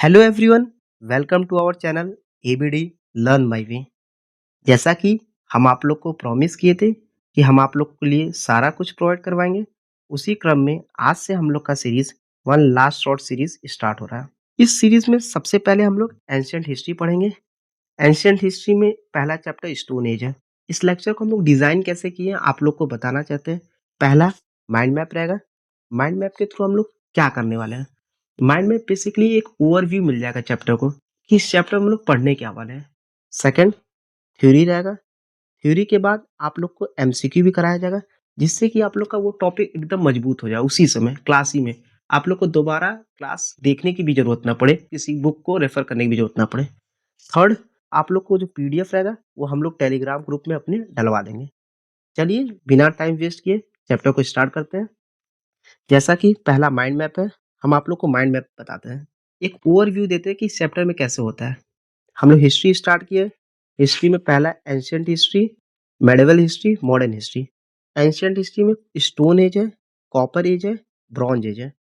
Hello everyone, welcome to our channel ABD learn my way. जैसा कि हम आप लोग को प्रॉमिस किए थे कि हम आप लोग के लिए सारा कुछ प्रोवाइड करवाएंगे, उसी क्रम में आज से हम लोग का series one last short series start हो रहा है। इस सीरीज में सबसे पहले हम लोग एंशियंट हिस्ट्री पढ़ेंगे। एंशियंट हिस्ट्री में पहला चैप्टर स्टोन एज है। इस लेक्चर को हम लोग डिजाइन कैसे किए हैं आप लोग को बताना चाहते हैं। पहला माइंड मैप रहेगा। माइंड मैप के थ्रू हम लोग क्या करने वाले हैं, माइंड में बेसिकली एक ओवरव्यू मिल जाएगा चैप्टर को कि इस चैप्टर में हम लोग पढ़ने क्या वाले हैं। सेकंड थ्योरी रहेगा। थ्योरी के बाद आप लोग को एमसीक्यू भी कराया जाएगा, जिससे कि आप लोग का वो टॉपिक एकदम मजबूत हो जाए उसी समय क्लास ही में। आप लोग को दोबारा क्लास देखने की भी जरूरत ना पड़े, किसी बुक को रेफर करने की भी जरूरत ना पड़े। थर्ड, आप लोग को जो पीडीएफ रहेगा वो हम लोग टेलीग्राम ग्रुप में अपने डलवा देंगे। चलिए बिना टाइम वेस्ट किए चैप्टर को स्टार्ट करते हैं। जैसा कि पहला माइंड मैप है, हम आप लोग को माइंड मैप बताते हैं, एक ओवरव्यू देते हैं कि इस चैप्टर में कैसे होता है। हम लोग हिस्ट्री स्टार्ट किए। हिस्ट्री में पहला ancient history, medieval history, modern history. Ancient history में स्टोन एज है, कॉपर एज है, ब्रॉन्ज एज है।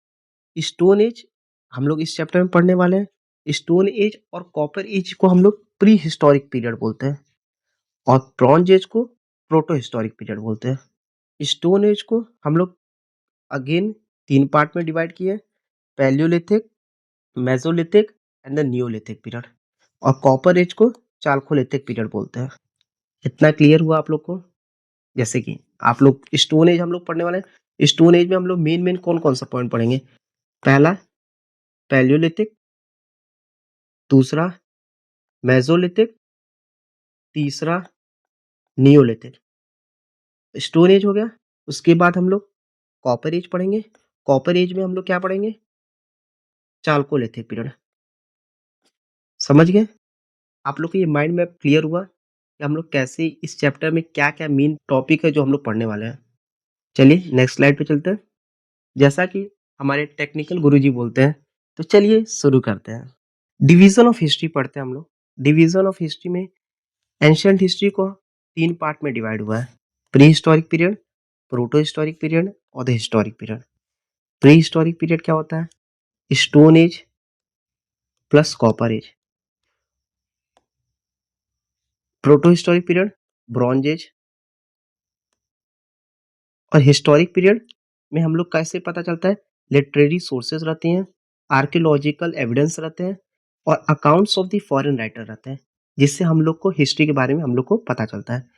स्टोन एज हम लोग इस चैप्टर में पढ़ने वाले हैं। स्टोन एज और कॉपर एज को हम लोग प्री हिस्टोरिक पीरियड बोलते हैं, और ब्रॉन्ज एज को प्रोटो हिस्टोरिक पीरियड बोलते हैं। स्टोन एज को हम लोग अगेन तीन पार्ट में डिवाइड किए, Palaeolithic, Mesolithic and the Neolithic period. और कॉपर एज को चाल्कोलिथिक पीरियड बोलते हैं। इतना क्लियर हुआ आप लोग को। जैसे कि आप लोग स्टोन एज हम लोग पढ़ने वाले हैं। स्टोन एज में हम लोग मेन मेन कौन कौन सा पॉइंट पढ़ेंगे। पहला पैलियोलिथिक, दूसरा मेसोलिथिक, तीसरा नियोलिथिक। स्टोन एज हो गया। उसके बाद हम लोग कॉपर एज पढ़ेंगे। कॉपर एज में हम लोग क्या पढ़ेंगे, चाल्कोलिथिक पीरियड। समझ गए आप लोग को। ये माइंड मैप क्लियर हुआ कि हम लोग कैसे इस चैप्टर में क्या क्या मेन टॉपिक है जो हम लोग पढ़ने वाले हैं। चलिए नेक्स्ट स्लाइड पे चलते हैं। जैसा कि हमारे टेक्निकल गुरुजी बोलते हैं, तो चलिए शुरू करते हैं। डिवीजन ऑफ हिस्ट्री पढ़ते हैं हम लोग। डिवीजन ऑफ हिस्ट्री में एंशियंट हिस्ट्री को तीन पार्ट में डिवाइड हुआ है, prehistoric period, protohistoric period और the historic period. Prehistoric period क्या होता है, stone age plus copper age. Protohistoric period bronze age. और हिस्टोरिक पीरियड में हम लोग कैसे पता चलता है, लिटरेरी सोर्सेज रहती हैं, आर्कियोलॉजिकल एविडेंस रहते हैं, और accounts of the foreign writer रहते हैं, जिससे हम लोग को हिस्ट्री के बारे में हम लोग को पता चलता है।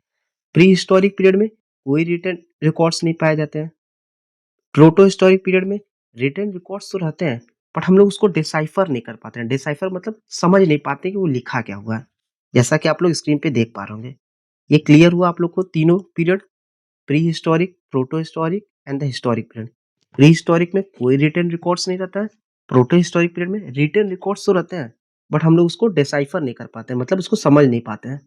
प्री हिस्टोरिक पीरियड में कोई रिटन रिकॉर्ड्स नहीं पाए जाते हैं। प्रोटो हिस्टोरिक पीरियड में रिटन रिकॉर्ड्स तो रहते हैं, बट हम लोग उसको डिसाइफर नहीं कर पाते हैं। डिसाइफर मतलब समझ नहीं पाते कि वो लिखा क्या हुआ है, जैसा कि आप लोग स्क्रीन पे देख पा रहे होंगे। ये क्लियर हुआ आप लोग को तीनों period, pre historic, proto historic and the historic period. Pre historic में कोई रिटन रिकॉर्ड्स नहीं रहता है। प्रोटो हिस्टोरिक पीरियड में रिटन रिकॉर्ड्स तो रहते हैं, बट हम लोग उसको डिसाइफर नहीं कर पाते हैं, मतलब उसको समझ नहीं पाते हैं।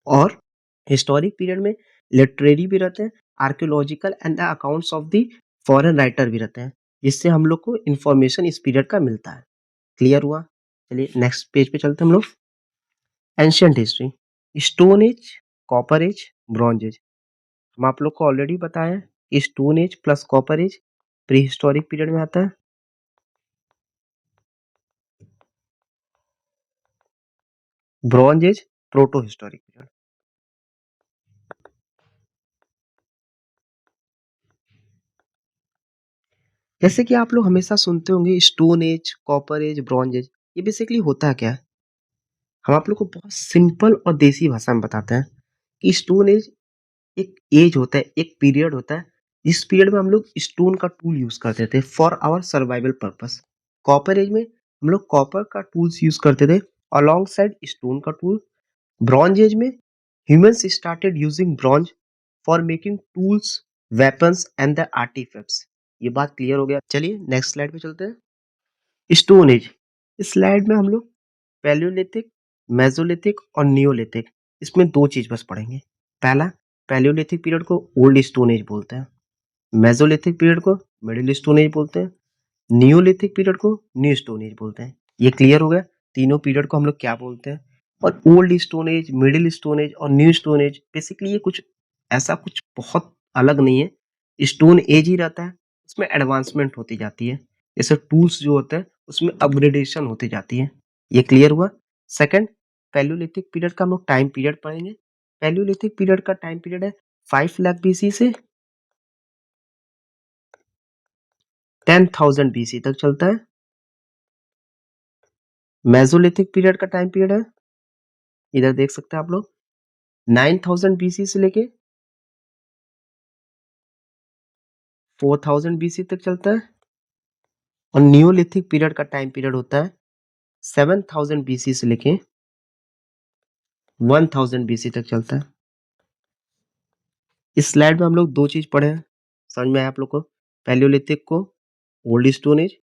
और हिस्टोरिक पीरियड में लिटरेरी भी रहते हैं, archaeological and the accounts of the foreign writer भी रहते हैं, जिससे हम लोग को इंफॉर्मेशन इस पीरियड का मिलता है। क्लियर हुआ। चलिए नेक्स्ट पेज पे चलते हैं हम लोग। Ancient history, stone age, copper age, bronze age. हम आप लोग को ऑलरेडी बताया कि stone age plus copper age prehistoric period में आता है। Bronze age protohistoric period. जैसे कि आप लोग हमेशा सुनते होंगे stone age, copper age, bronze age, ये बेसिकली होता क्या है। हम आप लोग को बहुत सिंपल और देसी भाषा में बताते हैं कि स्टोन एज एक एज होता है, एक पीरियड होता है, जिस पीरियड में हम लोग स्टोन का टूल यूज करते थे for our survival purpose. Copper age में हम लोग कॉपर का टूल्स यूज करते थे अलॉन्ग साइड स्टोन का टूल। ब्रॉन्ज एज में humans started using bronze for making tools, weapons and the artifacts. ये बात क्लियर हो गया। चलिए नेक्स्ट स्लाइड पे चलते हैं। स्टोन एज, इस स्लाइड में हम लोग पैलियोलिथिक, मेसोलिथिक और नियोलिथिक, इसमें दो चीज बस पढ़ेंगे। पहला, पैलियोलिथिक पीरियड को ओल्ड स्टोन एज बोलते हैं, मेसोलिथिक पीरियड को मिडिल स्टोन एज बोलते हैं, नियोलिथिक पीरियड को न्यू स्टोन एज बोलते हैं। ये क्लियर हो गया तीनों पीरियड को हम लोग क्या बोलते हैं। और old stone age, middle stone age और न्यू स्टोन एज बेसिकली ये कुछ ऐसा कुछ बहुत अलग नहीं है, स्टोन एज ही रहता है, उसमें एडवांसमेंट होती जाती है। जैसे टूल्स जो होते हैं उसमें अपग्रेडेशन होती जाती है। ये क्लियर हुआ। सेकंड, पैलियोलिथिक पीरियड का हम लोग टाइम पीरियड पढ़ेंगे। पैलियोलिथिक पीरियड का टाइम पीरियड है 5 लाख बीसी से 10,000 बीसी तक चलता है। मेसोलिथिक पीरियड का टाइम पीरियड है, इधर देख सकते हैं आप लोग, 9,000 बीसी से लेके 4,000 बीसी तक चलता है। और नियोलिथिक पीरियड का टाइम पीरियड होता है 7,000 बीसी से लेके 1,000 बीसी तक चलता है। इस स्लाइड में हम लोग दो चीज पढ़े हैं, समझ में आया आप लोग को। पैलियोलिथिक को old stone age,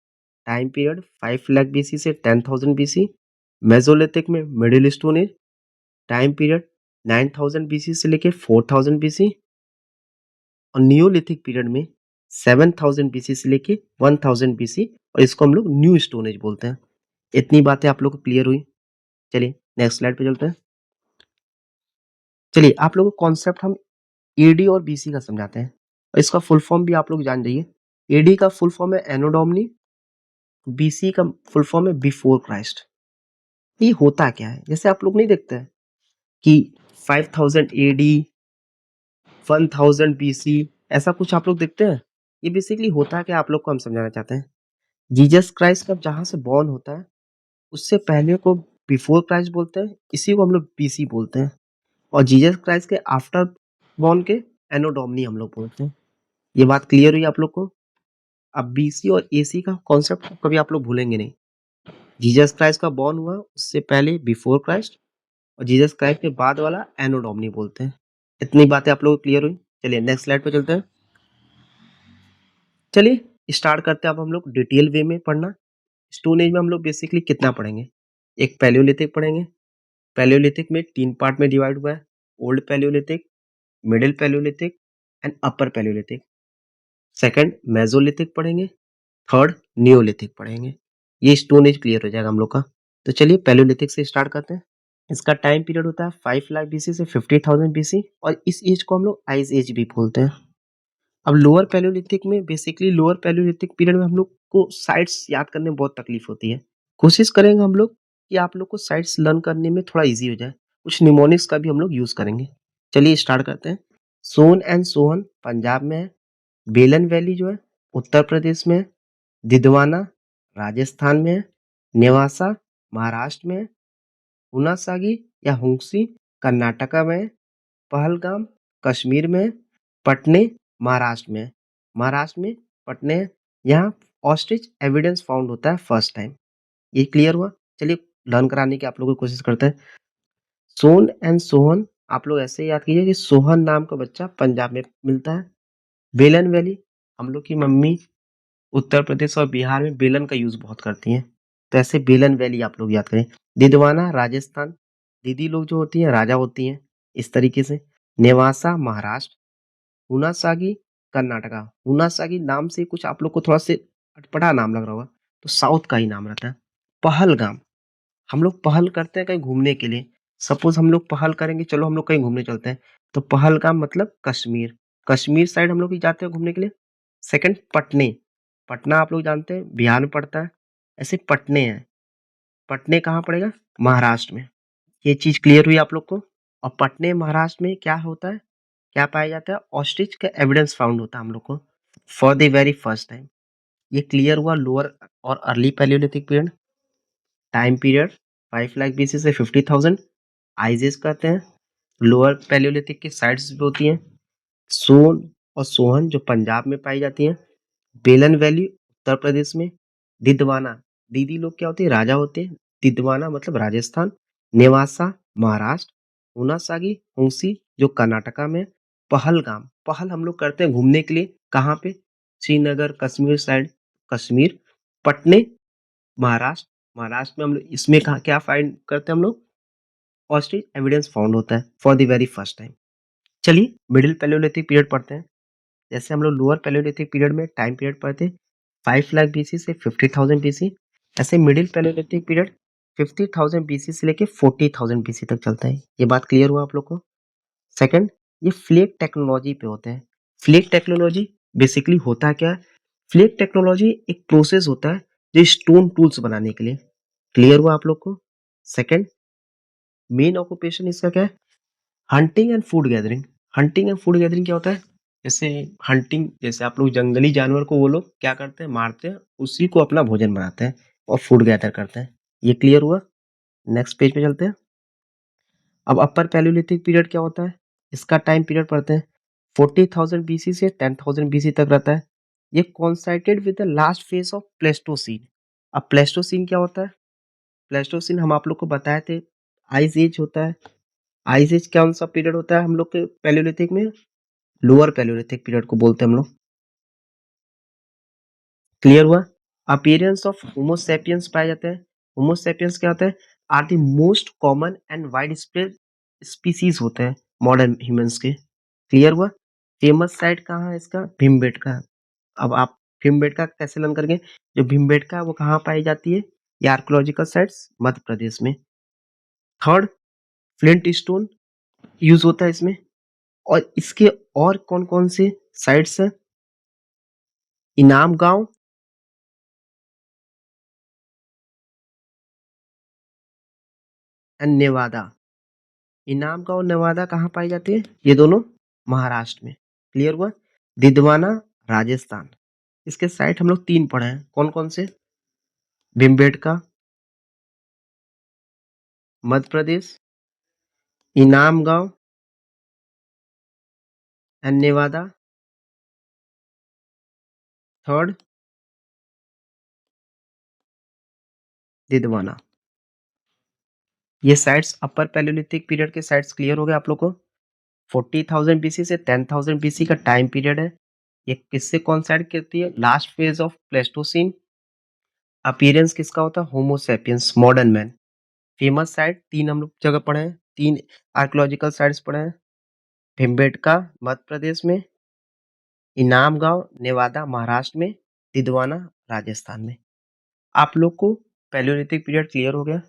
time period 5 lakh BC से 10,000 बीसी। मेसोलिथिक में middle stone age, time period 9,000 BC से लेके 4,000 बीसी। और नियोलिथिक पीरियड में 7,000 बीसी से लेके 1,000 बीसी, और इसको हम लोग न्यू स्टोन एज बोलते हैं। इतनी बातें आप लोग को क्लियर हुई। चलिए नेक्स्ट स्लाइड पे चलते हैं। चलिए आप लोगों को कॉन्सेप्ट हम एडी और बीसी का समझाते हैं, और इसका फुल फॉर्म भी आप लोग जान जाइए। एडी का फुल फॉर्म है एनो डोमिनी, बीसी का फुल फॉर्म है बिफोर क्राइस्ट। ये होता क्या है, जैसे आप लोग नहीं देखते हैं कि 5000 एडी 1000 बीसी, ऐसा कुछ आप लोग देखते हैं। ये बेसिकली होता है क्या, आप लोग को हम समझाना चाहते हैं। जीसस क्राइस्ट का जहां से बॉर्न होता है उससे पहले को बिफोर क्राइस्ट बोलते हैं, इसी को हम लोग बीसी बोलते हैं। और जीसस क्राइस्ट के आफ्टर बॉर्न के एनो डोमिनी हम लोग बोलते हैं। ये बात क्लियर हुई आप लोग को। अब बीसी और एसी का कॉन्सेप्ट कभी आप लोग भूलेंगे नहीं। जीसस क्राइस्ट का बॉर्न हुआ उससे पहले बिफोर क्राइस्ट, और जीसस क्राइस्ट के बाद वाला एनो डोमिनी बोलते हैं। इतनी बातें आप लोग को क्लियर हुई। चलिए नेक्स्ट स्लाइड पे चलते हैं। चलिए स्टार्ट करते हैं अब हम लोग डिटेल वे में पढ़ना। स्टोन एज में हम लोग बेसिकली कितना पढ़ेंगे, एक पैलियोलिथिक पढ़ेंगे। पैलियोलिथिक में 3 पार्ट में डिवाइड हुआ है, old Palaeolithic, middle Palaeolithic and upper Palaeolithic. Second Mesolithic पढ़ेंगे, थर्ड नियोलिथिक पढ़ेंगे। ये स्टोन एज क्लियर हो जाएगा हम लोग का। तो चलिए पैलियोलिथिक से स्टार्ट करते हैं। इसका टाइम पीरियड होता है 5 लाख बीसी से 50,000 बीसी, और इस एज को हम लोग आइस एज भी बोलते हैं। अब लोअर पैलियोलिथिक में बेसिकली लोअर पैलियोलिथिक पीरियड में हम लोग को साइट्स याद करने में बहुत तकलीफ होती है। कोशिश करेंगे हम लोग कि आप लोग को साइट्स लर्न करने में थोड़ा इजी हो जाए। कुछ निमोनिक्स का भी हम लोग यूज करेंगे। चलिए स्टार्ट करते हैं। सोन एंड सोहन पंजाब में है, बेलन वैली जो है उत्तर प्रदेश में है, दिदवाना राजस्थान में है, नेवासा महाराष्ट्र में है, हुनासागी या हुंगसी कर्नाटका में है, पहलगाम कश्मीर में है, पटने महाराष्ट्र में है। महाराष्ट्र में पटने है। यहाँ ऑस्ट्रिच एविडेंस फाउंड होता है फर्स्ट टाइम। ये क्लियर हुआ। चलिए लर्न कराने की आप लोगों की कोशिश करते हैं। सोन एंड सोहन आप लोग ऐसे याद कीजिए कि सोहन नाम का बच्चा पंजाब में मिलता है। बेलन वैली, हम लोग की मम्मी उत्तर प्रदेश और बिहार में बेलन का यूज बहुत करती हैं, तो ऐसे बेलन वैली आप लोग याद करें। दिदवाना राजस्थान, दीदी लोग जो होती हैं राजा होती हैं, इस तरीके से। नेवासा महाराष्ट्र, हुनासागी कर्नाटका। हुनासागी नाम से कुछ आप लोग को थोड़ा से अटपटा नाम लग रहा होगा, तो साउथ का ही नाम रहता है। पहलगाम, हम लोग पहल करते हैं कहीं घूमने के लिए। सपोज हम लोग पहल करेंगे, चलो हम लोग कहीं घूमने चलते हैं, तो पहलगाम मतलब कश्मीर। कश्मीर साइड हम लोग भी जाते हैं घूमने के लिए। सेकंड पटने, पटना आप लोग जानते हैं बिहार में पड़ता है, ऐसे पटने हैं। पटने कहाँ पड़ेगा, महाराष्ट्र में। ये चीज क्लियर हुई आप लोग को। और पटने महाराष्ट्र में क्या होता है, क्या पाया जाता है, ऑस्ट्रिच का एविडेंस फाउंड होता है हम लोग को for the very first time. ये क्लियर हुआ लोअर और early Palaeolithic period. Time period 5 lakh BC से 50,000 आइजेस कहते हैं। लोअर पैलियोलिथिक की साइट्स भी होती हैं। सोन और सोहन जो पंजाब में पाई जाती हैं। बेलन वैली उत्तर प्रदेश में। दिदवाना, दीदी लोग क्या होते हैं, राजा होते हैं। दिदवाना मतलब राजस्थान। नेवासा महाराष्ट्र। हुनासागी हुंसी जो कर्नाटका में। पहलगाम, पहल हम लोग करते हैं घूमने के लिए, कहाँ पे, श्रीनगर कश्मीर साइड, कश्मीर। पटने महाराष्ट्र, महाराष्ट्र में हम लोग इसमें कहा क्या फाइंड करते हैं हम लोग, ऑस्ट्रिच एविडेंस फाउंड होता है for the very first time. चलिए मिडिल पैलियोलिथिक पीरियड पढ़ते हैं। जैसे हम लोग लोअर पैलियोलिथिक पीरियड में टाइम पीरियड पढ़ते 5 लाख बीसी से 50,000 बीसी, ऐसे मिडिल पैलियोलिथिक पीरियड 50,000 बीसी से लेके 40,000 बीसी तक चलता है। ये बात क्लियर हुआ आप लोग को। सेकंड, ये फ्लेक टेक्नोलॉजी पे होते हैं। फ्लेक टेक्नोलॉजी बेसिकली होता क्या है, फ्लेक टेक्नोलॉजी एक प्रोसेस होता है जो स्टोन टूल्स बनाने के लिए। क्लियर हुआ आप लोग को? सेकंड, मेन ऑक्यूपेशन इसका क्या है? Hunting and food gathering. Hunting and food gathering क्या होता है? जैसे हंटिंग, जैसे आप लोग जंगली जानवर को वो लोग क्या करते हैं, मारते हैं, उसी को अपना भोजन बनाते हैं और फूड गैदर करते हैं। ये क्लियर हुआ? नेक्स्ट पेज पे चलते हैं। अब अपर पैलियोलिथिक पीरियड क्या होता है? इसका टाइम पीरियड पढ़ते हैं। 40,000 बीसी से 10,000 बीसी तक रहता है। ये coincided with the last phase of Pleistocene. अब प्लेस्टोसीन क्या होता है? प्लेस्टोसीन हम आप लोग को बताए थे, आइस एज होता है। आइस एज कौन सा पीरियड होता है हम लोग के पैलियोलिथिक में? लोअर पैलियोलिथिक पीरियड को बोलते हैं हम लोग। क्लियर हुआ? अपीयरेंस ऑफ होमोसेपियंस पाए जाते हैं। होमोसेपियंस क्या होता है? Are the most common and widespread species होते हैं मॉडर्न ह्यूमंस के। क्लियर हुआ? फेमस साइट कहाँ है इसका? भीमबेटका। अब आप भीमबेटका कैसे लर्न करेंगे? जो भीमबेटका है वो कहाँ पाई जाती है? ये आर्कोलॉजिकल साइट्स मध्य प्रदेश में। थर्ड, फ्लिंट स्टोन यूज होता है इसमें। और इसके और कौन कौन से साइट्स है? इनाम गांव एंड नेवादा। इनाम गांव नेवादा कहाँ पाई जाती है? ये दोनों महाराष्ट्र में। क्लियर हुआ? दिदवाना राजस्थान। इसके साइट हम लोग तीन पढ़े हैं, कौन कौन से? भीमबेटका मध्य प्रदेश, इनाम गांव एंड नेवादा। थर्ड, दिदवाना। ये साइट्स अपर पैलियोलिथिक पीरियड के साइट्स क्लियर हो गए आप लोग को? 40,000 बीसी से 10,000 बीसी का टाइम पीरियड है। ये किससे कॉन्साइड करती है? Last phase of Pleistocene. Appearance किसका होता है? Homo sapiens, modern man. Famous site तीन हम लोग जगह पढ़े हैं, तीन आर्कोलॉजिकल साइट्स पढ़े हैं। भिम्बेटका मध्य प्रदेश में, इनाम गांव नेवादा महाराष्ट्र में, तिदवाना राजस्थान में। आप लोग को पैलियोलिथिक पीरियड क्लियर हो गया?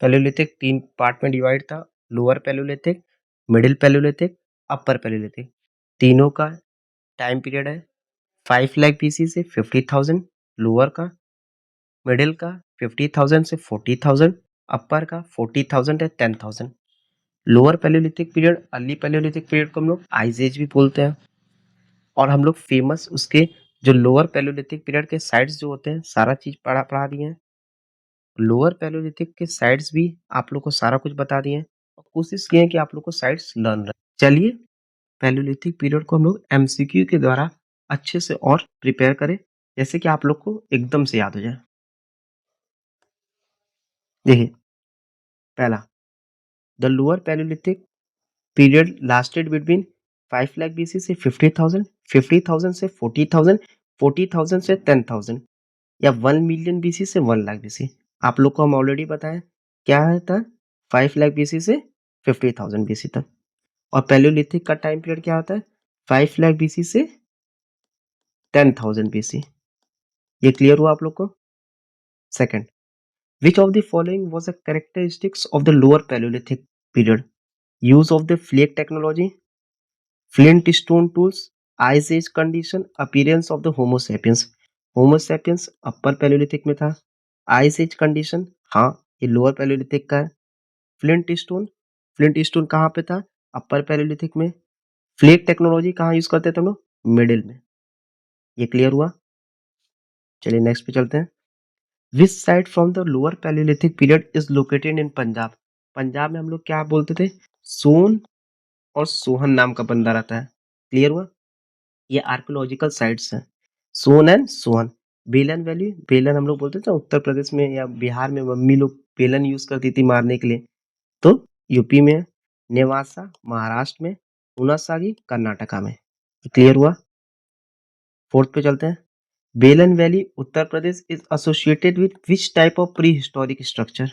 पैलियोलिथिक तीन पार्ट में डिवाइड था, लोअर पैलियोलिथिक, मिडिल पैलियोलिथिक, अपर पैलियोलिथिक। तीनों का टाइम पीरियड है 5 लाख बीसी से 50,000 लोअर का, मिडिल का 50,000 से 40,000, अपर का 40,000 है 10,000। Lower Palaeolithic period, early Palaeolithic period को हम लोग आइस एज भी बोलते हैं। और हम लोग फेमस उसके जो लोअर पैलियोलिथिक पीरियड के साइट्स जो होते हैं सारा चीज पढ़ा पढ़ा दिए हैं। लोअर पैलियोलिथिक के साइट्स भी आप लोग को सारा कुछ बता दिए हैं और कोशिश किए हैं कि आप लोग को साइट्स लर्न रहे। चलिए पैलियोलिथिक पीरियड को हम लोग एमसीक्यू के द्वारा अच्छे से और प्रिपेयर करें, जैसे कि आप लोग को एकदम से याद हो जाए। देखिए, पहला, the lower Palaeolithic period lasted between 5 lakh BC से 50,000, 50,000 से 40,000, 40,000 से 10,000, या 1 मिलियन बीसी से 1 लाख बीसी। आप लोग को हम ऑलरेडी बताएं क्या है था, 5 लाख बीसी से 50,000 बीसी तक। और पैलियोलिथिक का टाइम पीरियड क्या होता है? 5 लाख बीसी से 10,000 बीसी। ये क्लियर हुआ आप लोग को? Second, which of the following was a characteristics of the lower Paleolithic period? Use of the flake technology, flint stone tools, ice age condition, appearance of the Homo sapiens. Homo sapiens upper Palaeolithic में था। Ice as condition, हाँ, ये lower Palaeolithic का है। Flint stone, flint stone कहाँ पे था? अपर Palaeolithic में। फ्लेक टेक्नोलॉजी कहाँ यूज करते थे हम लोग? मिडिल में। ये क्लियर हुआ? चलिए नेक्स्ट पे चलते हैं। Which side from the lower Palaeolithic period is located इन पंजाब? पंजाब में हम लोग क्या बोलते थे? सोन और सोहन नाम का बंदा रहता है। क्लियर हुआ? ये आर्कोलॉजिकल साइट्स हैं, सोन एंड सोहन। बेलन वैली, बेलन हम लोग बोलते थे उत्तर प्रदेश में या बिहार में मम्मी लोग बेलन यूज करती थी मारने के लिए, तो यूपी में है। नेवासा महाराष्ट्र में, उनासागी कर्नाटका में। क्लियर हुआ? फोर्थ पे चलते हैं। बेलन valley Uttar Pradesh is associated with which type of pre historic structure?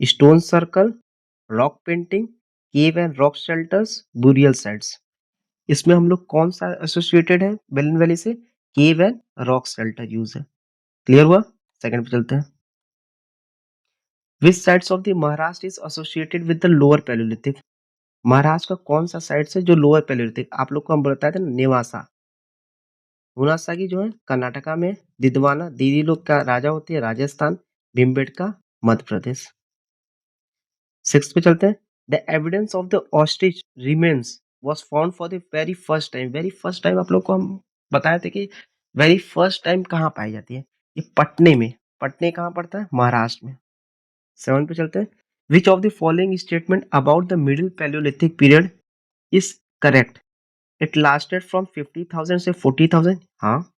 Stone circle, rock painting, cave and rock shelters, burial sites. इसमें हम लोग कौन सा एसोसिएटेड है बेलन वैली से? Cave and rock shelter use है। क्लियर हुआ? सेकंड पे चलते हैं। Which sites of the Maharashtra is associated with the lower palaeolithic? Maharashtra का कौन सा साइट्स है जो लोअर पैलियोलिथिक? आप लोग को हम बताए थे ना, नेवासा। मुनासागी जो है कर्नाटका में, दिदवाना दीदी लोग का राजा होती है राजस्थान, भीमबेटका मध्य प्रदेश। सिक्स पे चलते हैं। The evidence of the ostrich remains was found for the very first time आप लोग को हम बताए थे कि वेरी फर्स्ट टाइम कहाँ पाई जाती है, ये पटने में। पटने कहाँ पड़ता है, महाराष्ट्र में। सेवन पे चलते हैं। Which of the following statement about the middle palaeolithic period is correct? It lasted from 50,000 से 40,000। हाँ।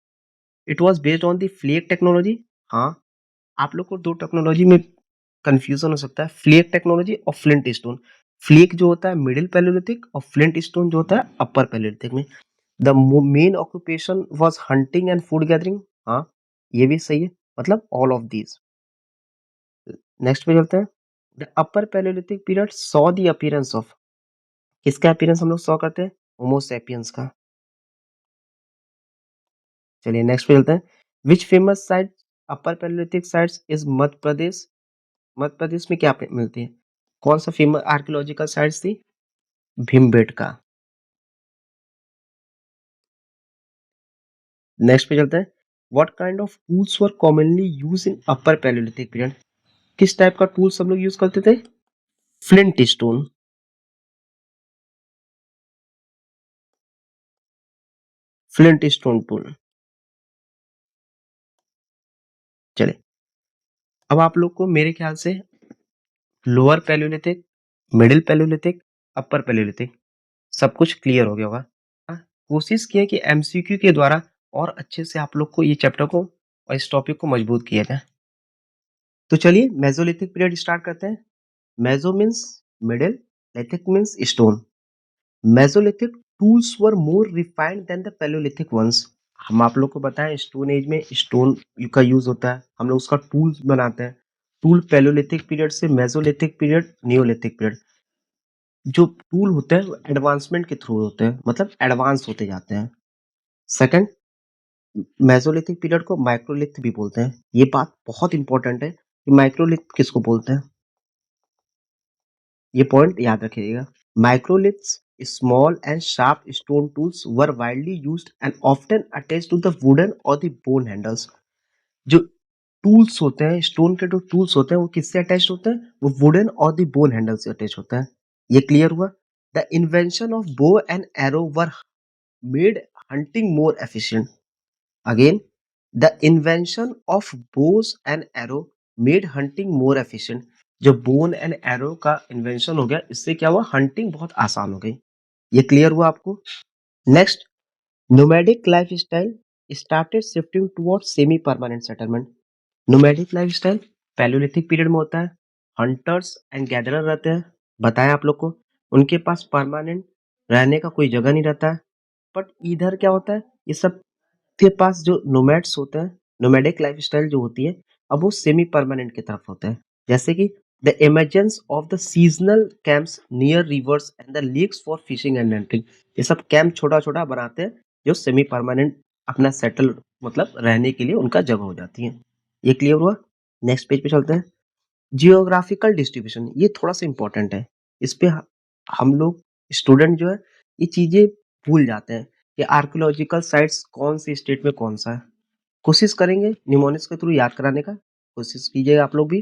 It was based on the flake technology. हाँ। आप लोग को दो टेक्नोलॉजी में कंफ्यूजन हो सकता है, फ्लेक टेक्नोलॉजी और फ्लिंट स्टोन। फ्लेक जो होता है मिडिल पैलियोलिथिक और फ्लिंट स्टोन जो होता है अपर पैलियोलिथिक में। The main occupation was hunting and food gathering. हाँ, ये भी सही है, मतलब ऑल ऑफ दीज। नेक्स्ट पे चलते हैं। The upper Palaeolithic period saw the appearance of, किसका अपीयरेंस हम लोग सॉ करते हैं, होमोसेपियंस का। चलिए नेक्स्ट पे चलते हैं। Which famous site upper palaeolithic sites is Madhya Pradesh? Madhya Pradesh में क्या मिलती है, कौन सा फेमस आर्कियोलॉजिकल साइट्स थी, भीमबेटका। नेक्स्ट पे चलते हैं। What kind of tools were commonly use in upper Palaeolithic period? किस टाइप का टूल्स हम लोग यूज करते थे, flint stone. Flint stone tool. चले, अब आप लोग को मेरे ख्याल से लोअर पैलियोलिथिक, मिडिल पैलियोलिथिक, अपर पैलियोलिथिक सब कुछ क्लियर हो गया होगा। हाँ, कोशिश किए कि एमसीक्यू के द्वारा और अच्छे से आप लोग को ये चैप्टर को और इस टॉपिक को मजबूत किया जाए। तो चलिए मेसोलिथिक पीरियड स्टार्ट करते हैं। Meso means middle, lithic means stone. Mesolithic tools were more refined than the palaeolithic ones. हम आप लोग को बताएं स्टोन एज में स्टोन का यूज होता है, हम लोग उसका टूल्स बनाते हैं। टूल पैलियोलिथिक पीरियड से मेसोलिथिक पीरियड, नियोलिथिक पीरियड, जो टूल होते हैं एडवांसमेंट के थ्रू होते हैं, मतलब एडवांस होते जाते हैं। सेकंड, मेसोलिथिक पीरियड को माइक्रोलिथ भी बोलते हैं। ये बात बहुत इंपॉर्टेंट है कि माइक्रोलिथ किसको बोलते हैं, ये पॉइंट याद रखिएगा। Microliths, small and sharp stone tools were widely used and often attached to the wooden or the bone handles. जो टूल्स होते हैं, स्टोन के जो टूल्स होते हैं वो किससे अटैच होते हैं, वो वुडन और दी बोन हैंडल से अटैच होता है। ये क्लियर हुआ। The invention of bow and arrow were made hunting more efficient. Again, the invention of Bose and arrow made hunting more efficient. जो बोन एंड एरो का इन्वेंशन हो गया, इससे क्या हुआ, हंटिंग बहुत आसान हो गई। ये क्लियर हुआ आपको। Next, nomadic lifestyle started shifting towards semi permanent settlement. Nomadic lifestyle Palaeolithic period में होता है। हंटर्स एंड गैदरर रहते हैं, बताया आप लोग को। उनके पास परमानेंट रहने का कोई जगह नहीं रहता है। बट इधर क्या होता है, ये सब के पास जो नोमैड्स होते हैं, नोमैडिक लाइफस्टाइल जो होती है, अब वो सेमी परमानेंट की तरफ होता है। जैसे कि the emergence of the seasonal camps near rivers and the lakes for fishing and hunting. ये सब कैंप छोटा छोटा बनाते हैं जो सेमी परमानेंट अपना सेटल, मतलब रहने के लिए उनका जगह हो जाती है। ये क्लियर हुआ। नेक्स्ट पेज पे चलते हैं। जियोग्राफिकल डिस्ट्रीब्यूशन, ये थोड़ा सा इंपॉर्टेंट है। इस पे हम लोग स्टूडेंट जो है ये चीजें भूल जाते हैं कि आर्कियोलॉजिकल साइट्स कौन सी स्टेट में कौन सा है। कोशिश करेंगे निमोनिक्स के थ्रू याद कराने का, कोशिश कीजिएगा आप लोग भी।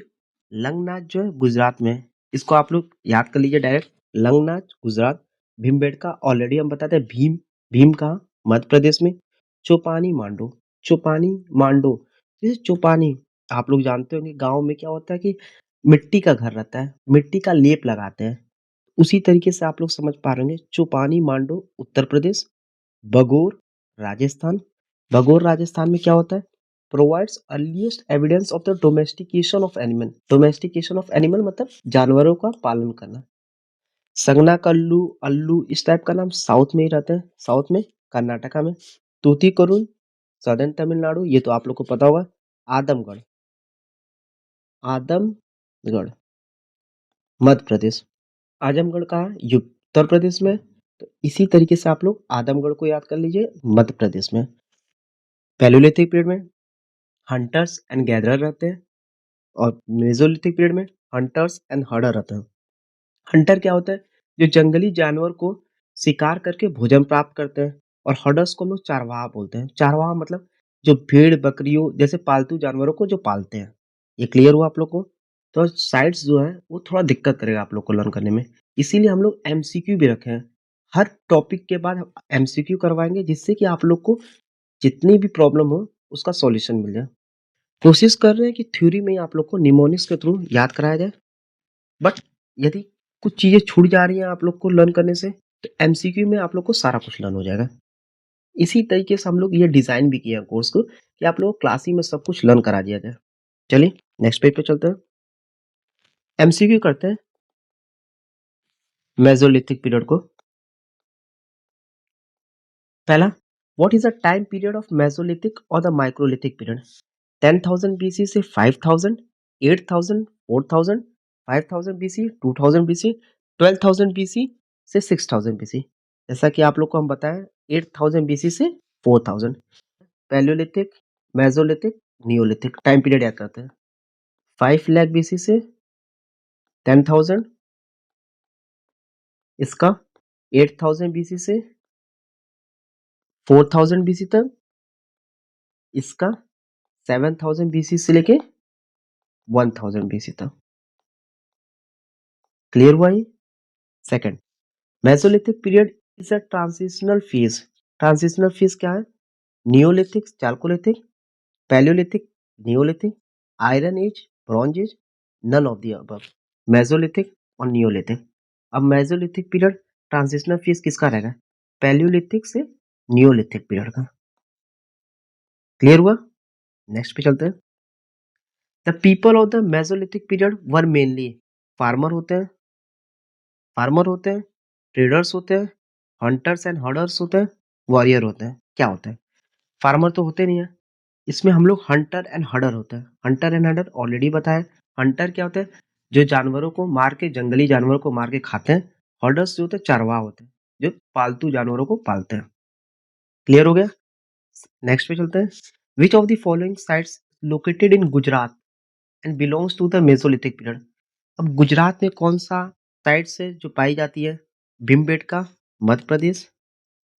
लंगनाच जो है गुजरात में है, इसको आप लोग याद कर लीजिए डायरेक्ट, लंगनाच गुजरात। भीमबेटका ऑलरेडी हम बताते हैं, भीम, भीम कहाँ, मध्य प्रदेश में। चौपानी मांडो, चौपानी मांडो, जैसे चौपानी आप लोग जानते होंगे गांव में क्या होता है कि मिट्टी का घर रहता है, मिट्टी का लेप लगाते हैं। उसी तरीके से आप लोग समझ पा रहे होंगे, चौपानी मांडो उत्तर प्रदेश। बगोर राजस्थान, बगोर राजस्थान में क्या होता है, provides earliest evidence of the domestication of animal. Domestication of animal मतलब जानवरों का पालन करना। संगना कल्लू, अल्लू इस टाइप का नाम साउथ में ही रहता है, साउथ में कर्नाटका में। तूतीकोरिन सदर्न तमिलनाडु, ये तो आप लोग को पता होगा। आदमगढ़, आदमगढ़ मध्य प्रदेश। आजमगढ़ कहाँ है, उत्तर प्रदेश में। तो इसी तरीके से आप लोग आदमगढ़ को याद कर लीजिए, मध्य प्रदेश में। पैलियोलिथिक पीरियड में हंटर्स एंड गैदरर रहते हैं, और मेसोलिथिक पीरियड में हंटर्स एंड हर्डर रहते हैं। हंटर क्या होता है, जो जंगली जानवर को शिकार करके भोजन प्राप्त करते हैं। और हर्डर्स को हम लोग चारवाहा बोलते हैं। चारवाहा मतलब जो भेड़ बकरियों जैसे पालतू जानवरों को जो पालते हैं। ये क्लियर हुआ आप लोग को? तो साइट्स जो है वो थोड़ा दिक्कत करेगा आप लोग को लर्न करने में, इसीलिए हम लोग एमसीक्यू भी रखे हैं। हर टॉपिक के बाद एमसीक्यू करवाएंगे जिससे कि आप लोग को जितनी भी प्रॉब्लम हो उसका सॉल्यूशन मिल जाए। कोशिश कर रहे हैं कि थ्योरी में ही आप लोग को निमोनिक्स के थ्रू याद कराया जाए, बट यदि कुछ चीजें छूट जा रही हैं आप लोग को लर्न करने से तो एमसीक्यू में आप लोग को सारा कुछ लर्न हो जाएगा। इसी तरीके से हम लोग ये डिजाइन भी किया है कोर्स को कि आप लोग को क्लास ही में सब कुछ लर्न करा दिया जाए। चलिए नेक्स्ट पेज पे चलते हैं। एमसीक्यू करते हैं मेसोलिथिक पीरियड को। पहला, what is the time period of Mesolithic और द माइक्रोलिथिक पीरियड? 10,000 बीसी से 5,000, 8,000, 4,000, 5,000 बीसी, 2,000 बीसी, 12,000 बीसी से 6,000 बीसी। जैसा कि आप लोग को हम बताएं 8,000 बीसी से 4,000। Palaeolithic, Mesolithic, Neolithic time period याद करते हैं। 5 लाख बीसी से 10,000, इसका 8,000 बीसी से 4,000 बीसी तक, इसका 7,000 बीसी से लेके 1,000 बीसी तक। क्लियर हुआ ये? Second, mesolithic period is a transitional phase. Transitional phase क्या है? Neolithic, chalcolithic, palaeolithic, neolithic, iron age, bronze age, none of the above. Mesolithic और नियोलिथिक। अब मेसोलिथिक पीरियड ट्रांजिशनल फेज किसका रहेगा? पैलियोलिथिक से नियोलिथिक पीरियड का। क्लियर हुआ? Next पे चलते हैं। The people of the mesolithic period were mainly farmer होते हैं, ट्रेडर्स होते हैं, हंटर्स एंड हर्डर्स होते हैं, वॉरियर होते हैं। क्या होते हैं? फार्मर तो होते नहीं है, इसमें हम लोग हंटर एंड हर्डर होते हैं। हंटर एंड हर्डर ऑलरेडी बताया। हंटर क्या होते हैं? जो जानवरों को मार के, जंगली जानवरों को मार के खाते हैं। हर्डर्स जो होते हैं चारवाह होते हैं, जो पालतू जानवरों को पालते हैं। क्लियर हो गया? नेक्स्ट पे चलते हैं। Which of the following sites located in Gujarat and belongs to the mesolithic period? अब गुजरात में कौन सा साइट्स है जो पाई जाती है? भीमबेटका, मध्य प्रदेश,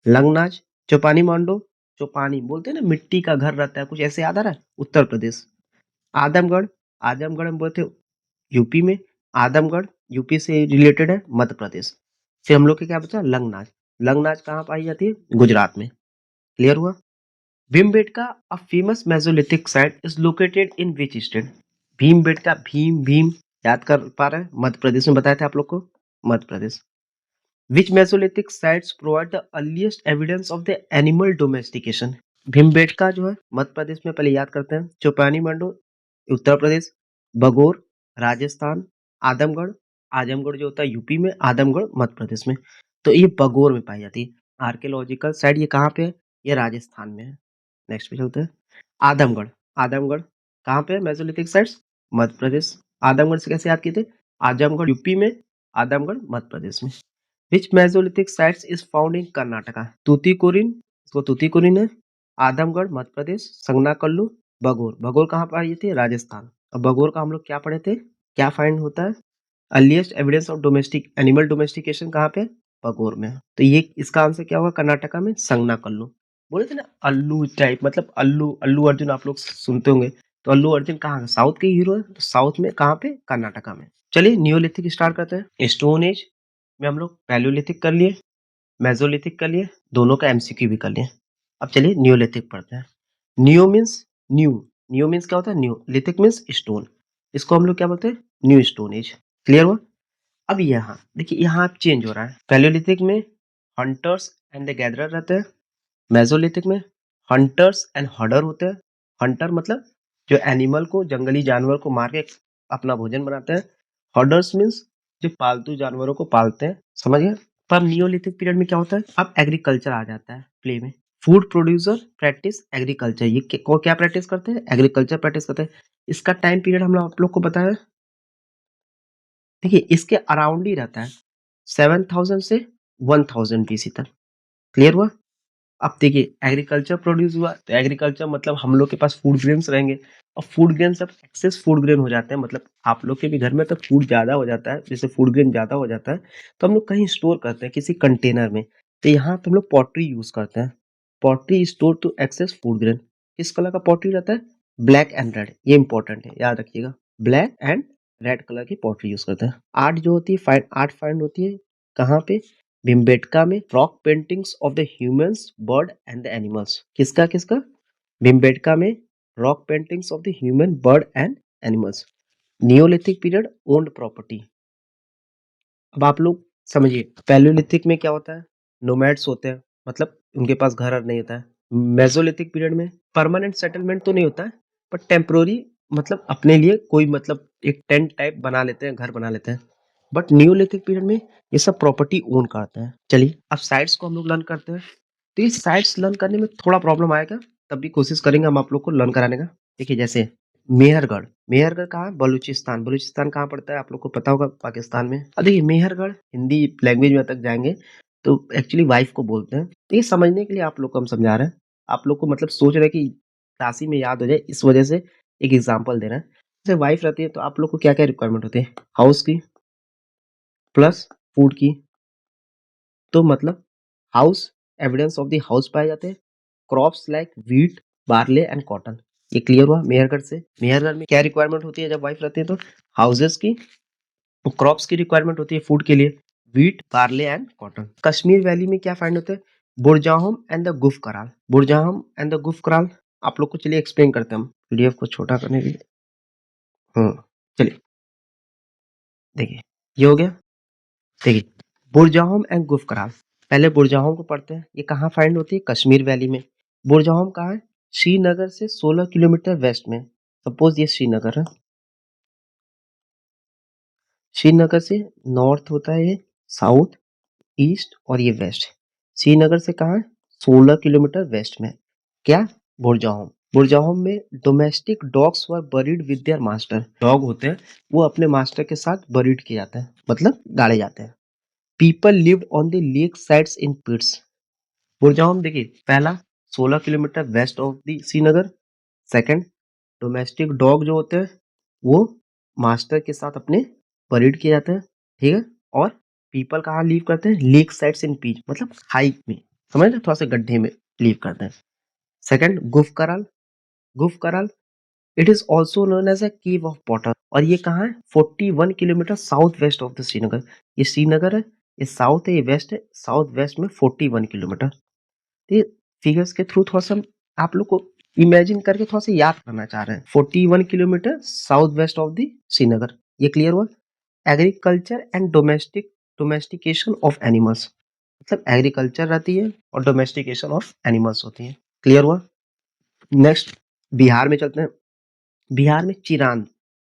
लंगनाच, चौपानी मांडो, चौपानी बोलते हैं ना, मिट्टी का घर रहता है कुछ ऐसे, याद आ रहा है? उत्तर प्रदेश। आदमगढ़, आजमगढ़ हम बोलते यूपी में, आदमगढ़ यूपी से रिलेटेड है, मध्य प्रदेश। फिर हम लोग के क्या बचा? लंगनाच। लंगनाच कहाँ पाई जाती है? गुजरात में। क्लियर हुआ? Bhimbetka, a famous Mesolithic site, is located in which state? Bhimbetka, Bhim Bhim याद कर पा रहे हैं? मध्य प्रदेश में बताया था आप लोग को, Madhya Pradesh. Which Mesolithic sites provide the earliest evidence of the animal domestication? Bhimbetka जो है मध्य प्रदेश में, पहले याद करते हैं। चौपानी मंडो उत्तर प्रदेश, बगोर राजस्थान, आदमगढ़, आजमगढ़ जो होता है यूपी में, आदमगढ़ मध्य प्रदेश में। तो ये बगोर में पाई जाती है। आर्कियोलॉजिकल साइट ये कहाँ पे है? ये राजस्थान में है। नेक्स्ट पे चलते हैं। आदमगढ़, आदमगढ़ कहाँ पे है? Mesolithic sites Madhya Pradesh. आदमगढ़ से कैसे याद किए थे? आजमगढ़ यूपी में, आदमगढ़ मध्य प्रदेश में। Which Mesolithic sites is found in Karnataka? Tuticorin, इसको तूतीकोरिन है। आदमगढ़ मध्य प्रदेश, संगनाकल्लू, बगोर, बगोर कहाँ पर आई थी? राजस्थान। अब बगोर का हम लोग क्या पढ़े थे? क्या फाइंड होता है? Earliest evidence of domestic animal domestication कहाँ पे? बगोर में। तो ये इसका आंसर क्या होगा? कर्नाटका में संगनाकल्लू। बोले थे ना अल्लू टाइप, मतलब अल्लू, अल्लू अर्जुन आप लोग सुनते होंगे। तो अल्लू अर्जुन कहाँ का? साउथ के हीरो है, तो साउथ में कहाँ पे? कर्नाटका में। चलिए नियोलिथिक स्टार्ट करते हैं। स्टोन एज में हम लोग पैलियोलिथिक कर लिए, मेसोलिथिक कर लिए, दोनों का एमसीक्यू भी कर लिए। अब चलिए नियोलिथिक पढ़ते हैं। Neo means new, neo means क्या होता है? न्यू। लिथिक मीन्स स्टोन, इसको हम लोग क्या बोलते हैं? New stone age. क्लियर हुआ? अब यहाँ देखिए, यहाँ चेंज हो रहा है। पैलियोलिथिक में हंटर्स एंड द गैदरर रहते हैं, मेसोलिथिक में हंटर्स एंड हर्डर होते हैं। हंटर मतलब जो एनिमल को, जंगली जानवर को मार के अपना भोजन बनाते हैं। हर्डर्स मीन्स जो पालतू जानवरों को पालते हैं। समझ गए? पर नियोलिथिक पीरियड में क्या होता है? अब एग्रीकल्चर आ जाता है प्ले में। फूड प्रोड्यूसर प्रैक्टिस एग्रीकल्चर, ये क्या प्रैक्टिस करते हैं? एग्रीकल्चर प्रैक्टिस करते हैं। इसका टाइम पीरियड हम लोग आप लोग को बताया। देखिए इसके अराउंड ही रहता है 7,000 से 1,000 बीसी तक। क्लियर हुआ? अब देखिए एग्रीकल्चर प्रोड्यूस हुआ, तो एग्रीकल्चर मतलब हम लोग के पास फूड ग्रेन्स रहेंगे। और फूड ग्रेन सब एक्सेस फूड ग्रेन हो जाते हैं, मतलब आप लोग के भी घर में तो फूड ज्यादा हो जाता है, जैसे फूड ग्रेन ज्यादा हो जाता है तो हम लोग कहीं स्टोर करते हैं किसी कंटेनर में। तो यहाँ पे हम लोग पॉटरी यूज करते हैं। Pottery store to access food grain. किस कलर का पॉटरी रहता है? Black and red. ये इंपॉर्टेंट है, याद रखिएगा। ब्लैक एंड रेड कलर की पॉटरी यूज करते हैं। आर्ट जो होती है फाइंड, आर्ट फाइंड होती है कहाँ पे? भिम्बेटका में। Rock paintings of the humans, bird and the animals. किसका किसका? भिम्बेटका में rock paintings of the human, bird and animals. Neolithic period owned property. अब आप लोग समझिए, पैलियोलिथिक में क्या होता है? नोमैड्स होते हैं, मतलब उनके पास घर नहीं होता है। मेसोलिथिक पीरियड में परमानेंट सेटलमेंट तो नहीं होता है, पर टेम्पोररी, मतलब अपने लिए कोई, मतलब एक टेंट टाइप बना लेते हैं, घर बना लेते हैं। बट नियोलिथिक पीरियड में ये सब प्रॉपर्टी ओन करते हैं। चलिए अब साइट्स को हम लोग लर्न करते हैं। तो ये साइट्स लर्न करने में थोड़ा प्रॉब्लम आएगा, तब भी कोशिश करेंगे हम आप लोग को लर्न कराने का। देखिए जैसे मेहरगढ़। मेहरगढ़ कहाँ है? बलूचिस्तान। बलूचिस्तान कहाँ पड़ता है? आप लोग को पता होगा, पाकिस्तान में। अब देखिए मेहरगढ़ हिंदी लैंग्वेज में तक जाएंगे तो एक्चुअली वाइफ को बोलते हैं। तो ये समझने के लिए आप लोग को हम समझा रहे हैं। आप लोग को मतलब सोच रहे हैं कि क्लासी में याद हो जाए, इस वजह से एक एग्जाम्पल दे रहे हैं। जैसे वाइफ रहती है तो आप लोग को क्या क्या रिक्वायरमेंट होती है? हाउस की प्लस फूड की। तो मतलब house, evidence of the house पाए जाते हैं। Crops like wheat, barley and cotton. ये क्लियर हुआ मेहरगढ़ से। मेहरगढ़ में क्या रिक्वायरमेंट होती है जब वाइफ रहती है? तो हाउसेस की, क्रॉप्स की रिक्वायरमेंट होती है फूड के लिए, wheat, barley and cotton. Kashmir valley में क्या फाइंड होता है? बुरजाहम एंड द गुफ कराल। बुरजाहम एंड द गुफ कराल आप लोग को चलिए एक्सप्लेन करते हैं हम, पीडीएफ को छोटा करने के लिए। चलिए देखिए, ये हो गया। देखिए बुरजाहम एंड गुफ कराल। पहले बुरजाहम को पढ़ते हैं। ये कहाँ फाइंड होती है? कश्मीर वैली में। बुरजाहम कहाँ है? श्रीनगर से 16 किलोमीटर वेस्ट में। सपोज ये श्रीनगर है। श्रीनगर से नॉर्थ होता है ये, साउथ, ईस्ट और ये वेस्ट। श्रीनगर से कहाँ है? 16 किलोमीटर वेस्ट में। क्या? बुरजाहम। बुरजाहम में domestic dogs were buried with their master. Dog होते हैं वो अपने मास्टर के साथ बरीड किए जाते हैं, मतलब गाड़े जाते हैं। People lived on the lake sides in pits. Burzahom देखिए, पहला 16 kilometre west of the Srinagar. Second, domestic dog जो होते हैं वो मास्टर के साथ अपने परेड किए जाते हैं, ठीक है। और पीपल कहाँ लीव करते हैं? लेक साइड्स इन पीच, मतलब हाइट में, समझ रहे, थोड़ा सा गड्ढे में लीव करते हैं। सेकंड, गुफ कराल। Gufkral, it is also known as a cave of water. और ये कहाँ है? 41 kilometre south west of the Srinagar. ये श्रीनगर है, ये साउथ है, ये वेस्ट है। साउथ वेस्ट में 41 किलोमीटर। ये फिगर्स के थ्रू थोड़ा सा आप लोग को इमेजिन करके थोड़ा सा याद करना चाह रहे हैं। 41 kilometre south west of the Srinagar. ये क्लियर हुआ। Agriculture and domestication of animals, मतलब एग्रीकल्चर रहती है और डोमेस्टिकेशन ऑफ एनिमल्स होती है। क्लियर हुआ। नेक्स्ट बिहार में चलते हैं। बिहार में चिरांद।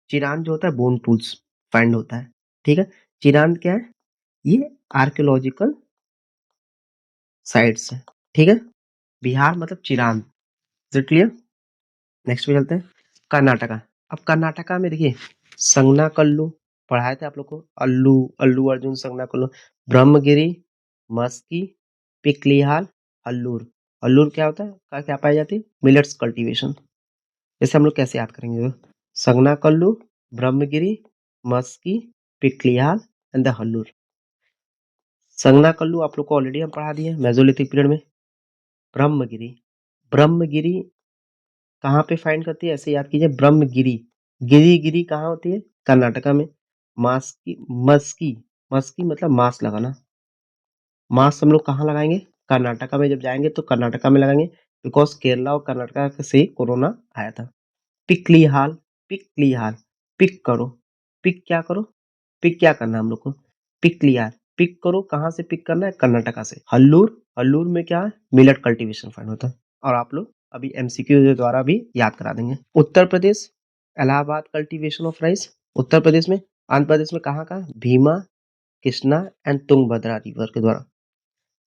चिरांद जो होता है बोन टूल्स फाइंड होता है, ठीक है। चिरांद क्या है? ये आर्कियोलॉजिकल साइट्स है, ठीक है। बिहार मतलब Chirand. Is it clear? Next पे चलते हैं। कर्नाटका। अब कर्नाटका में देखिए संगना कल्लू पढ़ाए थे आप लोग को। अल्लू, अल्लू अर्जुन संगना कल्लू। ब्रह्मगिरी, मस्की, पिकलिहाल, हल्लूर। हल्लूर क्या होता है? क्या पाई जाती है? Millets cultivation. जैसे हम लोग कैसे याद करेंगे? संगना कल्लू, ब्रह्मगिरी, मस्की, पिकलिहाल एंड द हल्लूर। संगना कल्लू आप लोग को ऑलरेडी हम पढ़ा दिए मेसोलिथिक पीरियड में। ब्रह्मगिरी, ब्रह्मगिरी कहाँ पे फाइंड करती है? ऐसे याद कीजिए, ब्रह्मगिरी। गिरी गिरी कहाँ होती है? कर्नाटका में। मास्की, मस्की, मस्की मतलब मास्क लगाना। मास्क हम लोग कहाँ लगाएंगे? कर्नाटका में। जब जाएंगे तो कर्नाटका में लगाएंगे, बिकॉज केरला और कर्नाटका से कोरोना आया था। पिकलिहाल, पिकलिहाल, पिक करो। पिक क्या करो? पिक क्या करना है हम लोग को? पिकलिहाल, पिक करो। कहाँ से पिक करना है? कर्नाटका से। हल्लूर, हल्लूर में क्या है? मिलेट कल्टीवेशन फाइंड होता है। और आप लोग अभी एमसीक्यू के द्वारा भी याद करा देंगे। Uttar Pradesh, Allahabad cultivation of rice. Uttar Pradesh में, आंध्र प्रदेश में कहाँ का? भीमा, कृष्णा एंड तुंगभद्रा रिवर के द्वारा।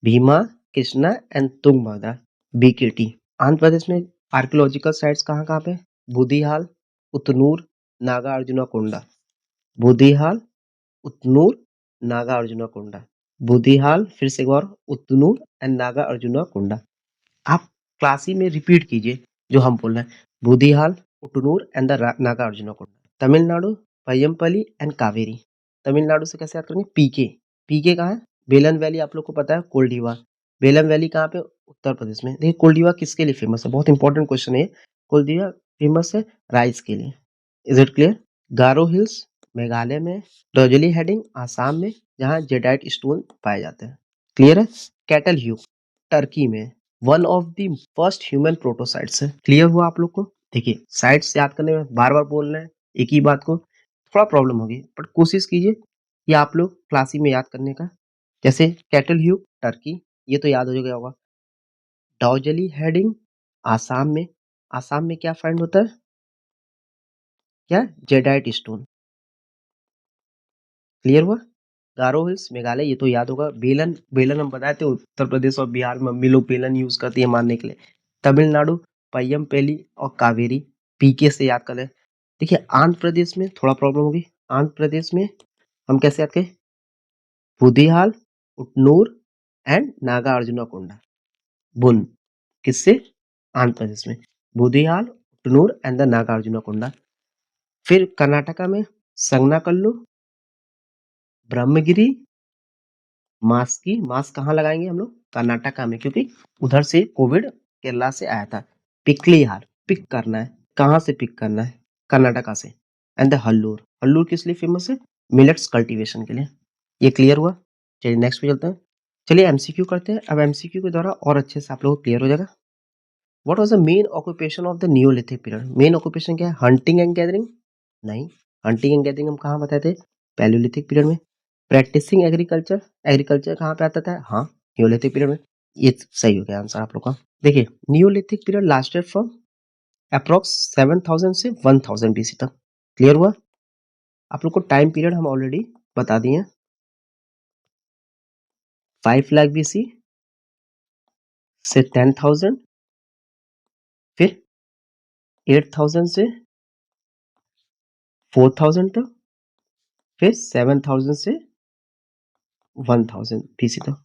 Bhima, Krishna and Tungabhadra, BKT. आंध्र प्रदेश में आर्कियोलॉजिकल साइट्स कहाँ कहाँ पे? बुधिहाल, उतनूर, नागा अर्जुना कोंडा। बुधिहाल, उतनूर, नागा अर्जुना कोंडा। बुधिहाल, फिर से एक बार, उतनूर एंड नागा अर्जुना कोंडा। आप क्लासी में रिपीट कीजिए जो हम बोल रहे हैं। Budihal, Utnoor and the Naga Arjuna Konda. Tamil Nadu, Payyampalli and Kaveri. Tamil Nadu से कैसे याद करेंगे? पीके। पीके कहाँ है? बेलन वैली आप लोग को पता है, कोल्डिवा। बेलम वैली कहाँ पे? उत्तर प्रदेश में। देखिए कोल्डिवा किसके लिए फेमस है? बहुत इंपॉर्टेंट क्वेश्चन है। कोल्डिवा फेमस है राइस के लिए। Is it clear? Garo hills Meghalaya में, डोजली हेडिंग आसाम में, जहाँ जेडाइट स्टोन पाए जाते हैं। क्लियर है? कैटल ह्यू टर्की में, one of the first human protosites है। क्लियर हुआ आप लोग को? देखिए साइट्स याद करने में बार बार बोल रहे हैं एक ही बात को, थोड़ा प्रॉब्लम होगी, बट कोशिश कीजिए कि आप लोग क्लासी में याद करने का। जैसे कैटल ह्यू टर्की, ये तो याद हो गया होगा। डोजली हेडिंग आसाम में, आसाम में क्या फाइंड होता है? क्या? Jadeite stone. क्लियर हुआ? गारो हिल्स मेघालय, ये तो याद होगा। बेलन, बेलन हम बताए थे उत्तर प्रदेश और बिहार में मम्मी लोग बेलन यूज करती है मारने के लिए। तमिलनाडु पय्यम पेली और कावेरी, पीके से याद कर ले। देखिए आंध्र प्रदेश में थोड़ा प्रॉब्लम होगी। आंध्र प्रदेश में हम कैसे याद करें? बुदिहाल, उटनूर एंड नागा अर्जुना कोंडा, बुन, किससे? आंध्र प्रदेश में बुदिहाल, उटनूर एंड द नागा अर्जुना कोंडा। फिर कर्नाटका में संगनाकल्लू, ब्रह्मगिरी, मास्क मास्क कहाँ लगाएंगे हम लोग? कर्नाटका में, क्योंकि उधर से कोविड केरला से आया था। पिकली हार, पिक करना है, कहाँ से पिक करना है? कर्नाटका से। एंड द हल्लूर, हल्लूर किस लिए फेमस है? मिलेट्स कल्टीवेशन के लिए। ये क्लियर हुआ? चलिए नेक्स्ट पे चलते हैं। चलिए एमसीक्यू करते हैं। अब एमसीक्यू के द्वारा और अच्छे से आप लोगों को क्लियर हो जाएगा। What was the main occupation of the Neolithic period? Main occupation क्या है? Hunting and gathering? नहीं, हंटिंग एंड गैदरिंग हम कहाँ बताए थे? पैलियोलिथिक पीरियड में। प्रैक्टिसिंग एग्रीकल्चर, एग्रीकल्चर कहाँ पे आता था? हाँ, नियोलिथिक पीरियड में। ये सही हो गया आंसर आप लोग का। देखिए Neolithic period lasted from approx 7000 से 1000 बीसी तक। क्लियर हुआ? आप लोग को टाइम पीरियड हम ऑलरेडी बता दिए। 5 लाख बीसी से 10,000, फिर 8,000 से 4,000 तक, फिर 7,000 से 1000 बीसी तक।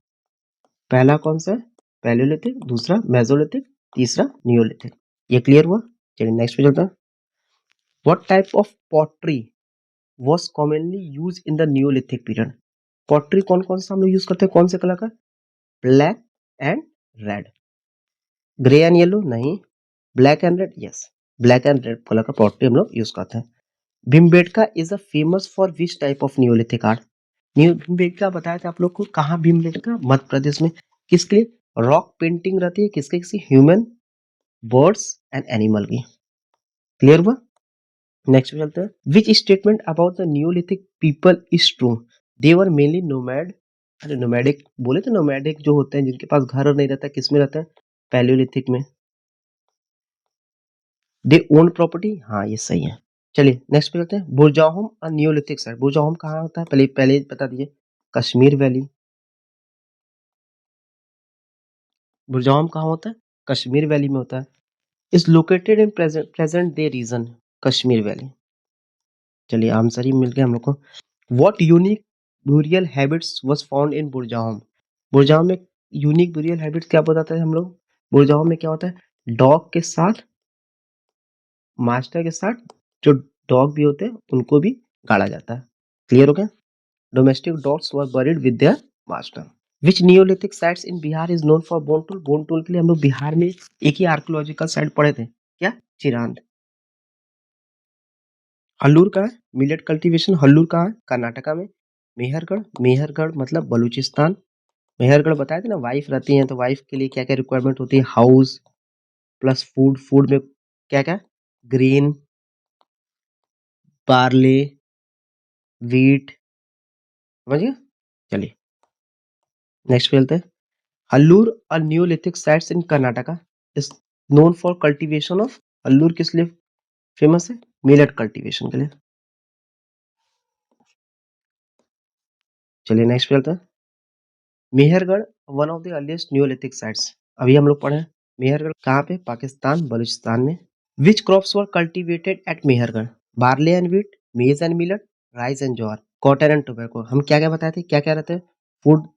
पहला कौन सा है? पैलियोलिथिक, दूसरा मेसोलिथिक, तीसरा नियोलिथिक। ये क्लियर हुआ? चलिए नेक्स्ट पे चलते हैं। What type of pottery was commonly used in the Neolithic period? Pottery कौन कौन सा हम लोग यूज करते हैं? कौन से कलर का? Black and red. Grey and yellow नहीं, black and red, yes, black and red colour का पॉटरी हम लोग यूज करते हैं। Bhimbetka is a famous for which type of neolithic art? New Bhimbetka बताया था आप लोग को, कहाँ भीमबेटका? मध्य प्रदेश में। किसके लिए? रॉक पेंटिंग रहती है, किसके? किसी ह्यूमन, बर्ड्स एंड एनिमल की। क्लियर हुआ? नेक्स्ट पे चलते हैं। Which statement about the Neolithic people is true? They were mainly nomad. अरे नोमैडिक बोले थे, नोमैडिक जो होते हैं जिनके पास घर नहीं रहता, किस में रहता है? पैलियोलिथिक में। दे ओन प्रॉपर्टी, हाँ ये सही है। चलिए नेक्स्ट पे चलते हैं। बुरजाहोम और नियोलिथिक साइड। बुरजाहोम कहाँ होता है? पहले पहले बता दीजिए। कश्मीर वैली। बुरजाहोम कहाँ होता है? कश्मीर वैली में होता है। Is located in present day region, Kashmir valley. चलिए आंसर ही मिल गया हम लोग को। What unique burial habits was found in Burzahom? Burzahom में यूनिक burial हैबिट्स क्या बताते हैं हम लोग? बुरजाहोम में क्या होता है? डॉग के साथ, मास्टर के साथ, जो डॉग भी होते हैं उनको भी गाड़ा जाता है। क्लियर हो गया? Domestic dogs were buried with their master. Which Neolithic sites in Bihar is known for bone tool? Bone tool के लिए हम लोग बिहार में एक ही आर्कोलॉजिकल साइट पढ़े थे, क्या? चिरांद। हल्लूर का है मिलेट कल्टीवेशन, हल्लूर का है कर्नाटका में। मेहरगढ़, मेहरगढ़ मतलब बलूचिस्तान। मेहरगढ़ बताए थे ना, वाइफ रहती हैं तो वाइफ के लिए क्या क्या रिक्वायरमेंट होती है? हाउस प्लस फूड, फूड में क्या क्या? ग्रीन, बार्ले, वीट, समझ गया? चलिए नेक्स्ट पे चलते हैं। हल्लूर और Neolithic sites in Karnataka is known for cultivation of. Hallur किस लिए फेमस है? मिलेट कल्टीवेशन के लिए। चलिए नेक्स्ट पे चलते हैं। Mehrgarh one of the earliest Neolithic sites, अभी हम लोग पढ़े हैं। मेहरगढ़ कहाँ पे? पाकिस्तान, बलूचिस्तान में। Which crops were cultivated at Mehrgarh? Barley and wheat, maize and millet, rice and jowar, cotton and tobacco. हम क्या क्या बताए थे? क्या क्या रहते हैं? फूड,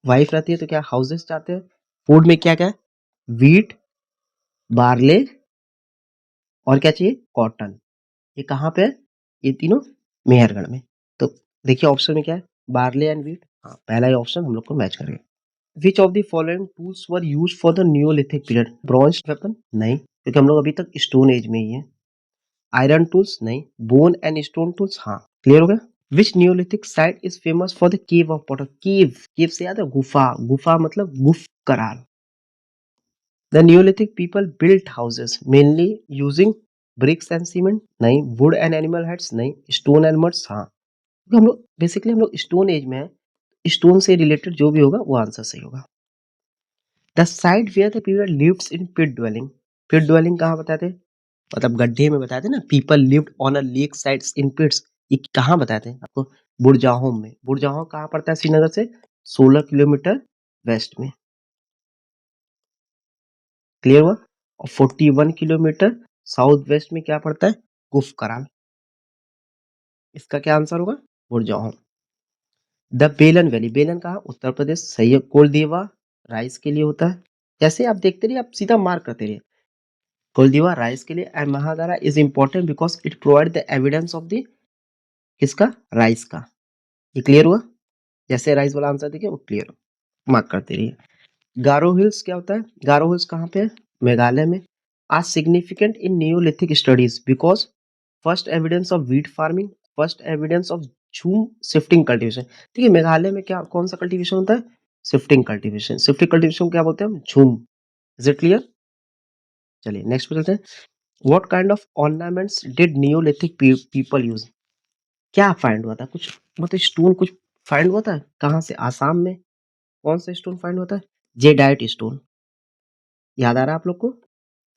वाइफ रहती है तो क्या हाउसेस चाहते हैं? फूड में क्या क्या? व्हीट, बार्ले, और क्या चाहिए? कॉटन। ये कहाँ पे है? ये तीनों मेहरगढ़ में। तो देखिए ऑप्शन में क्या है? बार्ले एंड व्हीट, हाँ पहला ही ऑप्शन हम लोग को मैच करेगा। विच of the following tools were use for the Neolithic period? Bronze weapon नहीं, क्योंकि हम लोग अभी तक स्टोन एज में ही है। आयरन टूल्स नहीं। बोन एंड स्टोन टूल्स हाँ। क्लियर हो गया? Which neolithic site is famous for the cave of water? Cave, cave से याद है गुफा, गुफा मतलब Gufkral. The neolithic people built houses mainly using bricks and cement नहीं। वुड एंड एनिमल हेड्स नहीं। स्टोन एंड मड्स हाँ। हम लोग बेसिकली हम लोग स्टोन एज में है, स्टोन से रिलेटेड जो भी होगा वो आंसर सही होगा। The site where the people lives in pit dwelling. Pit dwelling कहाँ बताते? मतलब गड्ढे में बताते ना, people lived on a lake sides in pits. ये कहाँ बताते हैं आपको? बुरजाहोम में। बुरजाहोम कहाँ पड़ता है श्रीनगर से? 16 किलोमीटर वेस्ट में। क्लियर हुआ? और 41 किलोमीटर साउथ वेस्ट में क्या पड़ता है? कुफ कराल। इसका क्या आंसर होगा? बुरजाहोम। द बेलन वैली, बेलन कहाँ? उत्तर प्रदेश। सही है। कोलदेवा राइस के लिए होता है। जैसे आप देखते रहिए, आप सीधा मार्क करते रहिए। कोलदेवा राइस के लिए। And Mahadaha is important because it provide the evidence of the किसका? राइस का। ये क्लियर हुआ? जैसे राइस वाला आंसर देखिए वो क्लियर हो, मार्क करते रहिए। गारो हिल्स क्या होता है? गारो हिल्स कहाँ पे है? मेघालय में। Are significant in neolithic studies because first evidence of wheat farming, first evidence of jhum shifting cultivation. ठीक है, मेघालय में क्या कौन सा कल्टीवेशन होता है? Shifting cultivation. शिफ्टिंग कल्टीवेशन को क्या बोलते हैं हम? झूम। Is it clear? चलिए नेक्स्ट पे चलते हैं। What kind of ornaments did Neolithic people use? क्या फाइंड हुआ था? कुछ मतलब स्टोन कुछ फाइंड हुआ था? कहाँ से? आसाम में। कौन सा स्टोन फाइंड हुआ था? Jadeite stone. याद आ रहा है आप लोग को?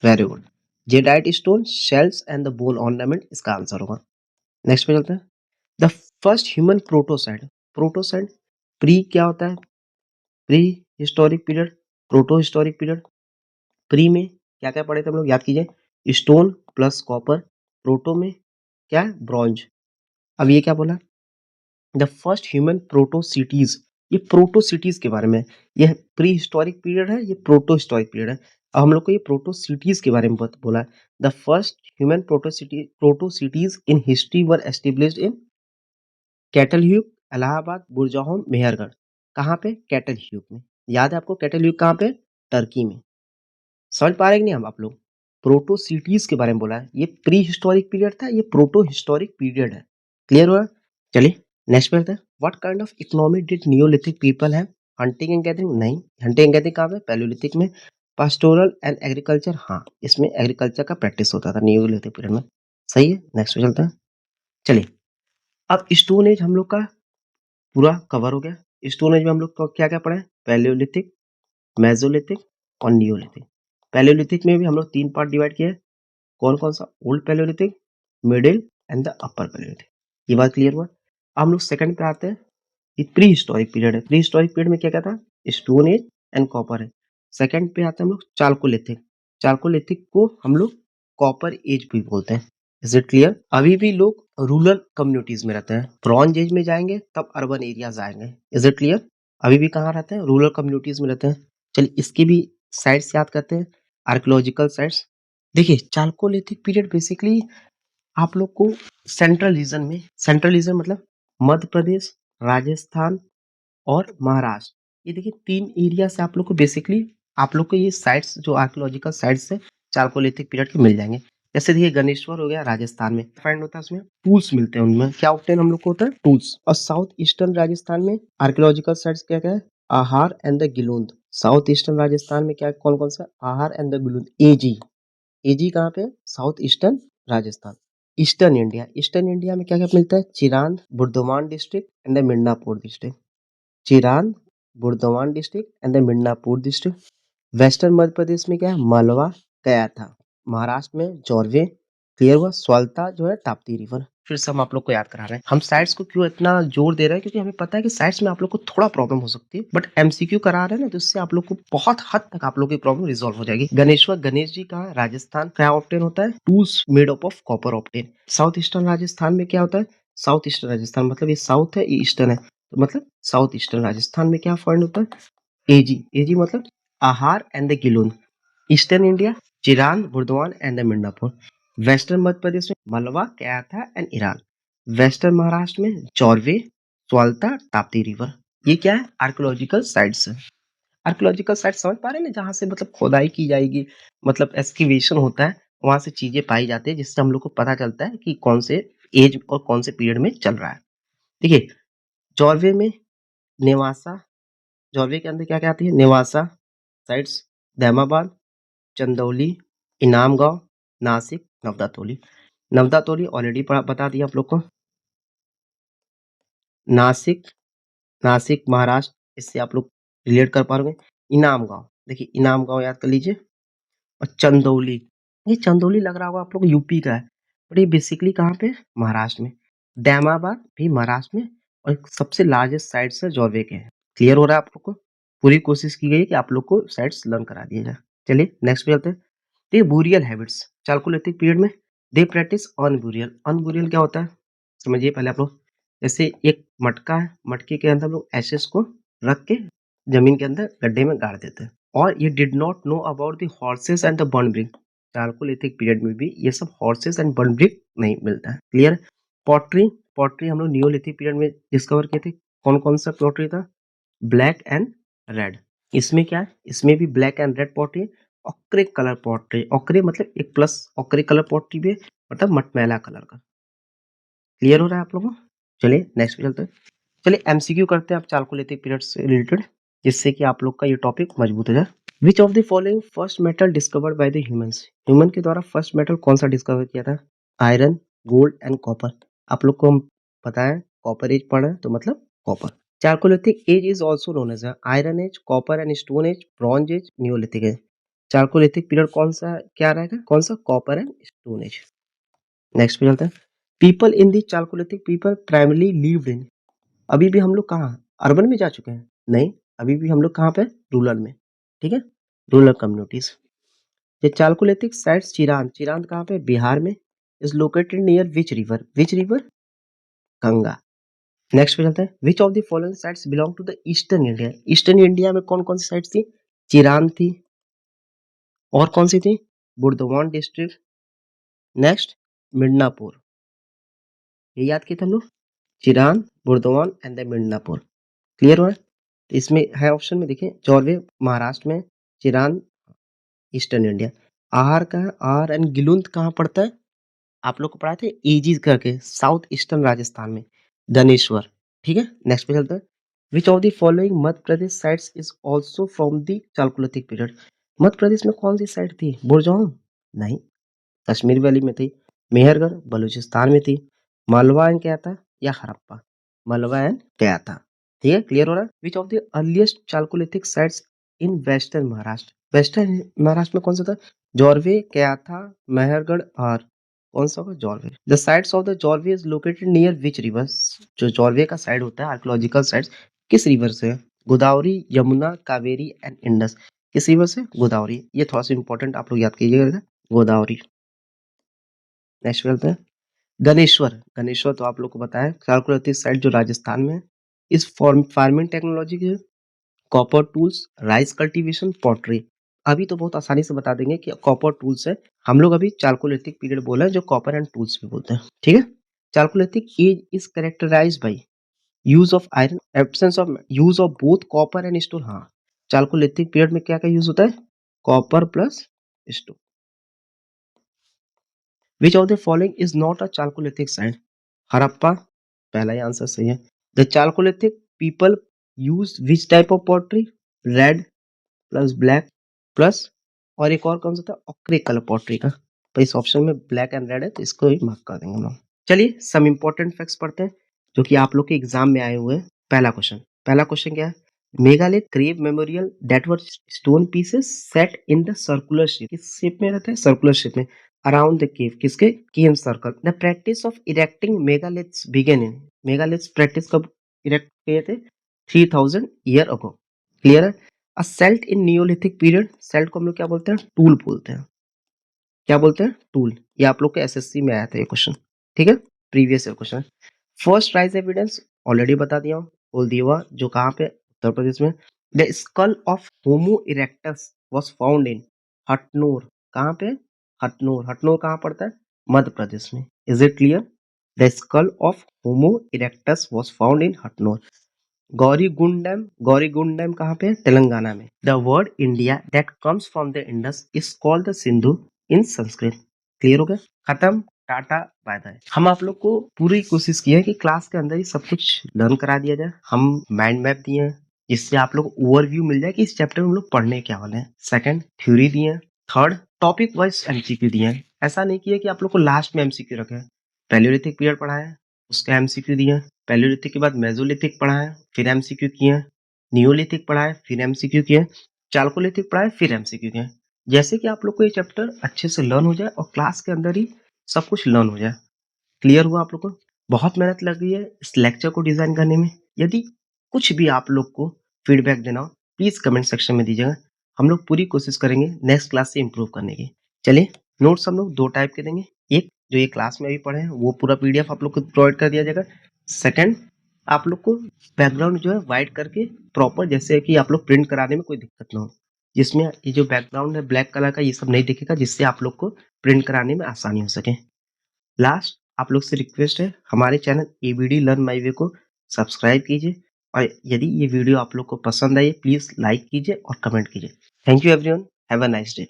Very good. Jadeite stone, shells and the bone ornament इसका आंसर होगा। नेक्स्ट पे चलते हैं। The first human protosite. Protosite pre क्या होता है? Prehistoric period, protohistoric period. Pre में क्या क्या पढ़े थे हम लोग? याद कीजिए। Stone plus copper. प्रोटो में क्या है? ब्रॉन्ज। अब ये क्या बोला? The first human protocities. ये प्रोटोसिटीज के बारे में। ये प्री हिस्टोरिक पीरियड है, ये प्रोटो हिस्टोरिक पीरियड है। अब हम लोग को ये प्रोटोसिटीज के बारे में बोला है। The first human protocities in history were established in Catal Huyuk, Allahabad, Burzahom, Mehrgarh. कहाँ पे? कैटल ह्यूक में। याद है आपको कैटल ह्यूक कहाँ पे? टर्की में। समझ पा रहे हैं कि नहीं हम आप लोग? प्रोटो सिटीज के बारे में बोला है। ये प्री हिस्टोरिक पीरियड था, ये प्रोटो हिस्टोरिक पीरियड है। क्लियर हुआ? चलिए नेक्स्ट पे चलते हैं। What kind of economy did Neolithic people है? हंटिंग एंड गैदरिंग नहीं। हंटिंग एंड गैदरिंग कहाँ पे? पैलियोलिथिक में। पास्टोरल एंड एग्रीकल्चर हाँ, इसमें एग्रीकल्चर का प्रैक्टिस होता था नियोलिथिक पीरियड में। सही है। नेक्स्ट पे चलते हैं। चलिए अब स्टोन एज हम लोग का पूरा कवर हो गया। स्टोन एज में हम लोग को क्या क्या पढ़ा है? पैलियोलिथिक, मेसोलिथिक और नियोलिथिक। पैलियोलिथिक में भी हम लोग 3 पार्ट डिवाइड किए हैं। कौन कौन सा? Old Palaeolithic, middle and the upper Palaeolithic. ये बात क्लियर हुआ? अब हम लोग सेकंड पे आते हैं। ये प्री हिस्टोरिक पीरियड है। प्री हिस्टोरिक पीरियड में क्या क्या था? स्टोन एज एंड कॉपर है। सेकंड पे आते हैं हम लोग चालकोलिथिक। चालकोलिथिक को हम लोग कॉपर एज भी बोलते हैं। Is it clear? अभी भी लोग रूरल कम्युनिटीज में रहते हैं। ब्रॉन्ज एज में जाएंगे तब अर्बन एरियाज आएंगे। Is it clear? अभी भी कहाँ रहते हैं? रूरल कम्युनिटीज में रहते हैं। चलिए इसकी भी साइट्स याद करते हैं, आर्कियोलॉजिकल साइट्स। देखिए चालकोलिथिक पीरियड बेसिकली आप लोग को सेंट्रल रीजन में, सेंट्रल रीजन मतलब मध्य प्रदेश, राजस्थान और महाराष्ट्र, ये देखिए 3 एरिया से आप लोग को बेसिकली आप लोग को ये साइट्स जो आर्कियोलॉजिकल साइट्स है चालकोलिथिक पीरियड के मिल जाएंगे। जैसे देखिए गणेश्वर हो गया राजस्थान में, फाइंड होता है उसमें टूल्स मिलते हैं। उनमें क्या ऑप्टेन हम लोग को होता है? टूल्स। और साउथ ईस्टर्न राजस्थान में आर्कियोलॉजिकल साइट्स क्या क्या है? Ahar and the Gilund. South eastern Rajasthan में क्या कौन कौन सा? आहार एंड द गिलोंद। एजी, एजी कहाँ पे? South eastern Rajasthan. Eastern India, eastern India में क्या क्या मिलता है? Chirand, Burdwan district and the Midnapur district. Chirand, Burdwan district and the Midnapur district. Western Madhya Pradesh में क्या है? मालवा, गया था। महाराष्ट्र में जॉर्वे। क्लियर हुआ? स्वल्ता जो है ताप्ती रिवर। फिर से हम आप लोग को याद करा रहे हैं। हम साइट्स को क्यों इतना जोर दे रहे हैं? क्योंकि हमें पता है कि साइट्स में आप लोग को थोड़ा प्रॉब्लम हो सकती है, बट एमसीक्यू करा रहे हैं ना, तो इससे आप लोग को बहुत हद तक आप लोग की प्रॉब्लम रिजॉल्व हो जाएगी। गणेश्वर गणेश जी कहाँ है? राजस्थान। क्या ऑप्टेन होता है? Tools made up of copper obtain. South eastern Rajasthan में क्या होता है? साउथ ईस्टर्न राजस्थान मतलब ये साउथ है, ये ईस्टर्न है, तो मतलब साउथ ईस्टर्न राजस्थान में क्या फाइंड होता है? एजी, एजी मतलब Ahar and the Gilund. Eastern India Chirand, Burdwan and the Midnapur. Western Madhya Pradesh में मलवा, कयाथा एंड ईरान। वेस्टर्न महाराष्ट्र में चौरवे, स्वाल्ता, ताप्ती रिवर। ये क्या है? आर्कियोलॉजिकल साइट्स है। आर्कियोलॉजिकल साइट समझ पा रहे हैं ना, जहाँ से मतलब खोदाई की जाएगी, मतलब एक्सकैवेशन होता है, वहाँ से चीजें पाई जाती है, जिससे हम लोग को पता चलता है कि कौन से एज और कौन से पीरियड में चल रहा है। देखिए, जॉर्वे में नेवासा, जॉर्वे के अंदर क्या-क्या आती है? नेवासा साइट्स, दैमाबाद, चंदौली, इनामगाँव, नासिक, नवदातोली। नवदातोली ऑलरेडी पढ़ा बता दिया आप लोग को। नासिक, नासिक महाराष्ट्र, इससे आप लोग रिलेट कर पाओगे। इनाम गाँव, देखिए इनाम गाँव याद कर लीजिए। और चंदौली, ये चंदौली लग रहा होगा आप लोग को यूपी का है, बट ये बेसिकली कहाँ पे है? महाराष्ट्र में। दैमाबाद भी महाराष्ट्र में, और एक सबसे लार्जेस्ट साइट्स है जॉर्वे के हैं। क्लियर हो रहा है आप लोग को? पूरी कोशिश की गई है कि आप लोग को साइट्स लर्न करा दिया जाए। चलिए नेक्स्ट पे चलते हैं। ये बुरियल हैबिट्स चालकोलिथिक पीरियड में they practice on burial. On burial क्या होता है समझिए पहले आप लोग। जैसे एक मटका है, मटके के अंदर हम लोग एशेस को रख के जमीन के अंदर गड्ढे में गाड़ देते हैं, और ये did not know about the horses and the burn brick. Chalcolithic period में भी ये सब हॉर्सेस एंड बर्न ब्रिक नहीं मिलता है। क्लियर? पॉटरी, पॉटरी हम लोग नियोलिथिक पीरियड में डिस्कवर किए थे। कौन कौन सा पॉटरी था? Black and red. इसमें क्या है? इसमें भी black and red pottery, ochre colour pottery. Ochre मतलब एक प्लस ऑक्रे कलर पॉटरी भी है, मतलब मटमैला कलर का। क्लियर हो रहा है आप लोगों को? चलिए नेक्स्ट पे चलते हैं। चलिए एमसीक्यू करते हैं आप चालकोलिथिक पीरियड से रिलेटेड, जिससे कि आप लोग का ये टॉपिक मजबूत हो जाए। विच of the following first metal discovered by the humans? Human के द्वारा फर्स्ट मेटल कौन सा डिस्कवर किया था? Iron, gold and copper. आप लोग को हम पता है कॉपर एज पढ़ा है, तो मतलब copper. Chalcolithic age is also known as iron age, copper and stone age, bronze age, neolithic age. Chalcolithic period कौन सा क्या रहेगा? कौन सा? Copper and stone age. Next पे चलते हैं। People in the chalcolithic people primarily lived in. अभी भी हम लोग कहाँ? अर्बन में जा चुके हैं? नहीं, अभी भी हम लोग कहाँ पे? रूरल में। ठीक है, रूरल कम्युनिटीज। ये चालकोलिथिक साइट्स चिरांद, चिरांद कहाँ पे? बिहार में। Is located near which river? Which river? Ganga. Next पे चलते हैं। Which of the following sites belong to the eastern India? Eastern India में कौन कौन सी साइट्स थी? चिरांद थी, और कौन सी थी? Burdwan district, next Midnapur. ये याद किए थे हम लोग, Chirand, Burdwan and the Midnapur. Clear हुआ? इसमें है ऑप्शन में देखिए, जॉर्वे महाराष्ट्र में, चिरांद ईस्टर्न इंडिया। आहार का आर एंड गिलुंद कहाँ पड़ता है? आप लोग को पढ़ा थे एजीज करके, साउथ ईस्टर्न राजस्थान में, धनेश्वर। ठीक है, नेक्स्ट पे चलते हैं। Which of the following Madhya Pradesh sites is also from the chalcolithic period? Madhya Pradesh में कौन सी साइट थी? बुरजाउन? नहीं, कश्मीर वैली में थी। मेहरगढ़ बलूचिस्तान में थी। मालवा एंड क्या था, या हड़प्पा? मालवा एंड क्या था? ठीक है, क्लियर हो रहा है? विच of the earliest Chalcolithic sites in western Maharashtra? Western Maharashtra में कौन सा था? जॉर्वे, क्या था, मेहरगढ़, और कौन सा होगा? Jorwe. The sites of the Jorwe is located near which reverse? जो जॉर्वे का साइड होता है आर्कियोलॉजिकल साइट्स, किस रिवर से है? Godavari, Yamuna, Kaveri and Indus. किस रिवर से? गोदावरी। ये थोड़ा सा इंपॉर्टेंट आप लोग याद कीजिएगा, गोदावरी। नेक्स्ट चलते हैं। गणेश्वर, गणेश्वर तो आप लोग को बताया चालकोलिथिक साइट जो राजस्थान में है। इस फार्मिंग टेक्नोलॉजी के copper tools, rice cultivation, pottery. अभी तो बहुत आसानी से बता देंगे कि कॉपर टूल्स है। हम लोग अभी चालकोलिथिक पीरियड बोला है, जो कॉपर एंड टूल्स भी बोलते हैं। ठीक है, chalcolithic age is characterised by use of iron, absence of use of both copper and stone. हाँ, चालकोलिथिक पीरियड में क्या क्या यूज होता है? Copper plus stone. Which of the following is not a chalcolithic site? Harappa, पहला ही answer सही है। The chalcolithic people use which type of pottery? Red plus black plus, और एक और कौन सा था? ऑक्रे कलर पॉटरी का। तो इस ऑप्शन में ब्लैक एंड रेड है, तो इसको ही मार्क कर देंगे हम लोग। चलिए सम इंपॉर्टेंट फैक्ट्स पढ़ते हैं, जो कि आप लोग के एग्जाम में आए हुए हैं। पहला क्वेश्चन क्या है? Megalith grave memorial that were stone pieces set in the circular shape. किस शेप में रहता है? सर्कुलर शेप में। अराउंड द केव, किसके? Cave circle. The practice of erecting megaliths began in, megaliths practice कब इरेक्ट किए थे? 3000 ईयर अगो। क्लियर है? A celt in neolithic period, celt को हम लोग क्या बोलते हैं? टूल बोलते हैं। क्या बोलते हैं? टूल। ये आप लोग के एसएससी में आया था ये क्वेश्चन। ठीक है, previous year question. First rise evidence already बता दिया हूँ, बोल दिया हुआ, जो कहाँ पे? उत्तर प्रदेश में। The skull of homo erectus was found in Hathnora. कहाँ पे? हटनोर। हटनोर कहाँ पड़ता है? मध्य प्रदेश में। Is it clear? The skull of homo erectus was found in Hathnora. Gaurigund dam कहाँ पे है? तेलंगाना में। The word India that comes from the Indus is called the Sindhu in Sanskrit. Clear हो गया? खत्म। Tata bye bye. हम आप लोग को पूरी कोशिश की है कि क्लास के अंदर ही सब कुछ लर्न करा दिया जाए। हम माइंड मैप दिए हैं जिससे आप लोग ओवरव्यू मिल जाए कि इस चैप्टर में हम लोग पढ़ने क्या वाले हैं। सेकंड, थ्योरी दिए हैं। थर्ड, टॉपिक वाइज एमसीक्यू दिए हैं। ऐसा नहीं किया कि आप लोग को लास्ट में एमसीक्यू रखे हैं। पैलियोलिथिक पीरियड पढ़ा है, उसका एमसीक्यू दिए हैं। पैलियोलिथिक के बाद मेसोलिथिक पढ़ा है, फिर एमसीक्यू किए हैं। नियोलिथिक पढ़ा है, फिर एमसीक्यू किए हैं। चाल्कोलिथिक पढ़ा है, फिर एमसीक्यू किए हैं। जैसे कि आप लोग को ये चैप्टर अच्छे से लर्न हो जाए और क्लास के अंदर ही सब कुछ लर्न हो जाए। क्लियर हुआ आप लोग को? बहुत मेहनत लग रही है इस लेक्चर को डिजाइन करने में। यदि कुछ भी आप लोग को फीडबैक देना हो, प्लीज कमेंट सेक्शन में दीजिएगा। हम लोग पूरी कोशिश करेंगे नेक्स्ट क्लास से इम्प्रूव करने की। चलिए, नोट्स हम लोग दो टाइप के देंगे। एक जो ये क्लास में अभी पढ़े हैं वो पूरा पीडीएफ आप लोग को प्रोवाइड कर दिया जाएगा। सेकंड, आप लोग को बैकग्राउंड जो है वाइट करके प्रॉपर, जैसे कि आप लोग प्रिंट कराने में कोई दिक्कत ना हो, जिसमें ये जो बैकग्राउंड है ब्लैक कलर का ये सब नहीं दिखेगा, जिससे आप लोग को प्रिंट कराने में आसानी हो सके। लास्ट, आप लोग से रिक्वेस्ट है, हमारे चैनल एबीडी लर्न माई वे को सब्सक्राइब कीजिए और यदि ये वीडियो आप लोग को पसंद आई प्लीज लाइक कीजिए और कमेंट कीजिए। Thank you everyone, have a nice day.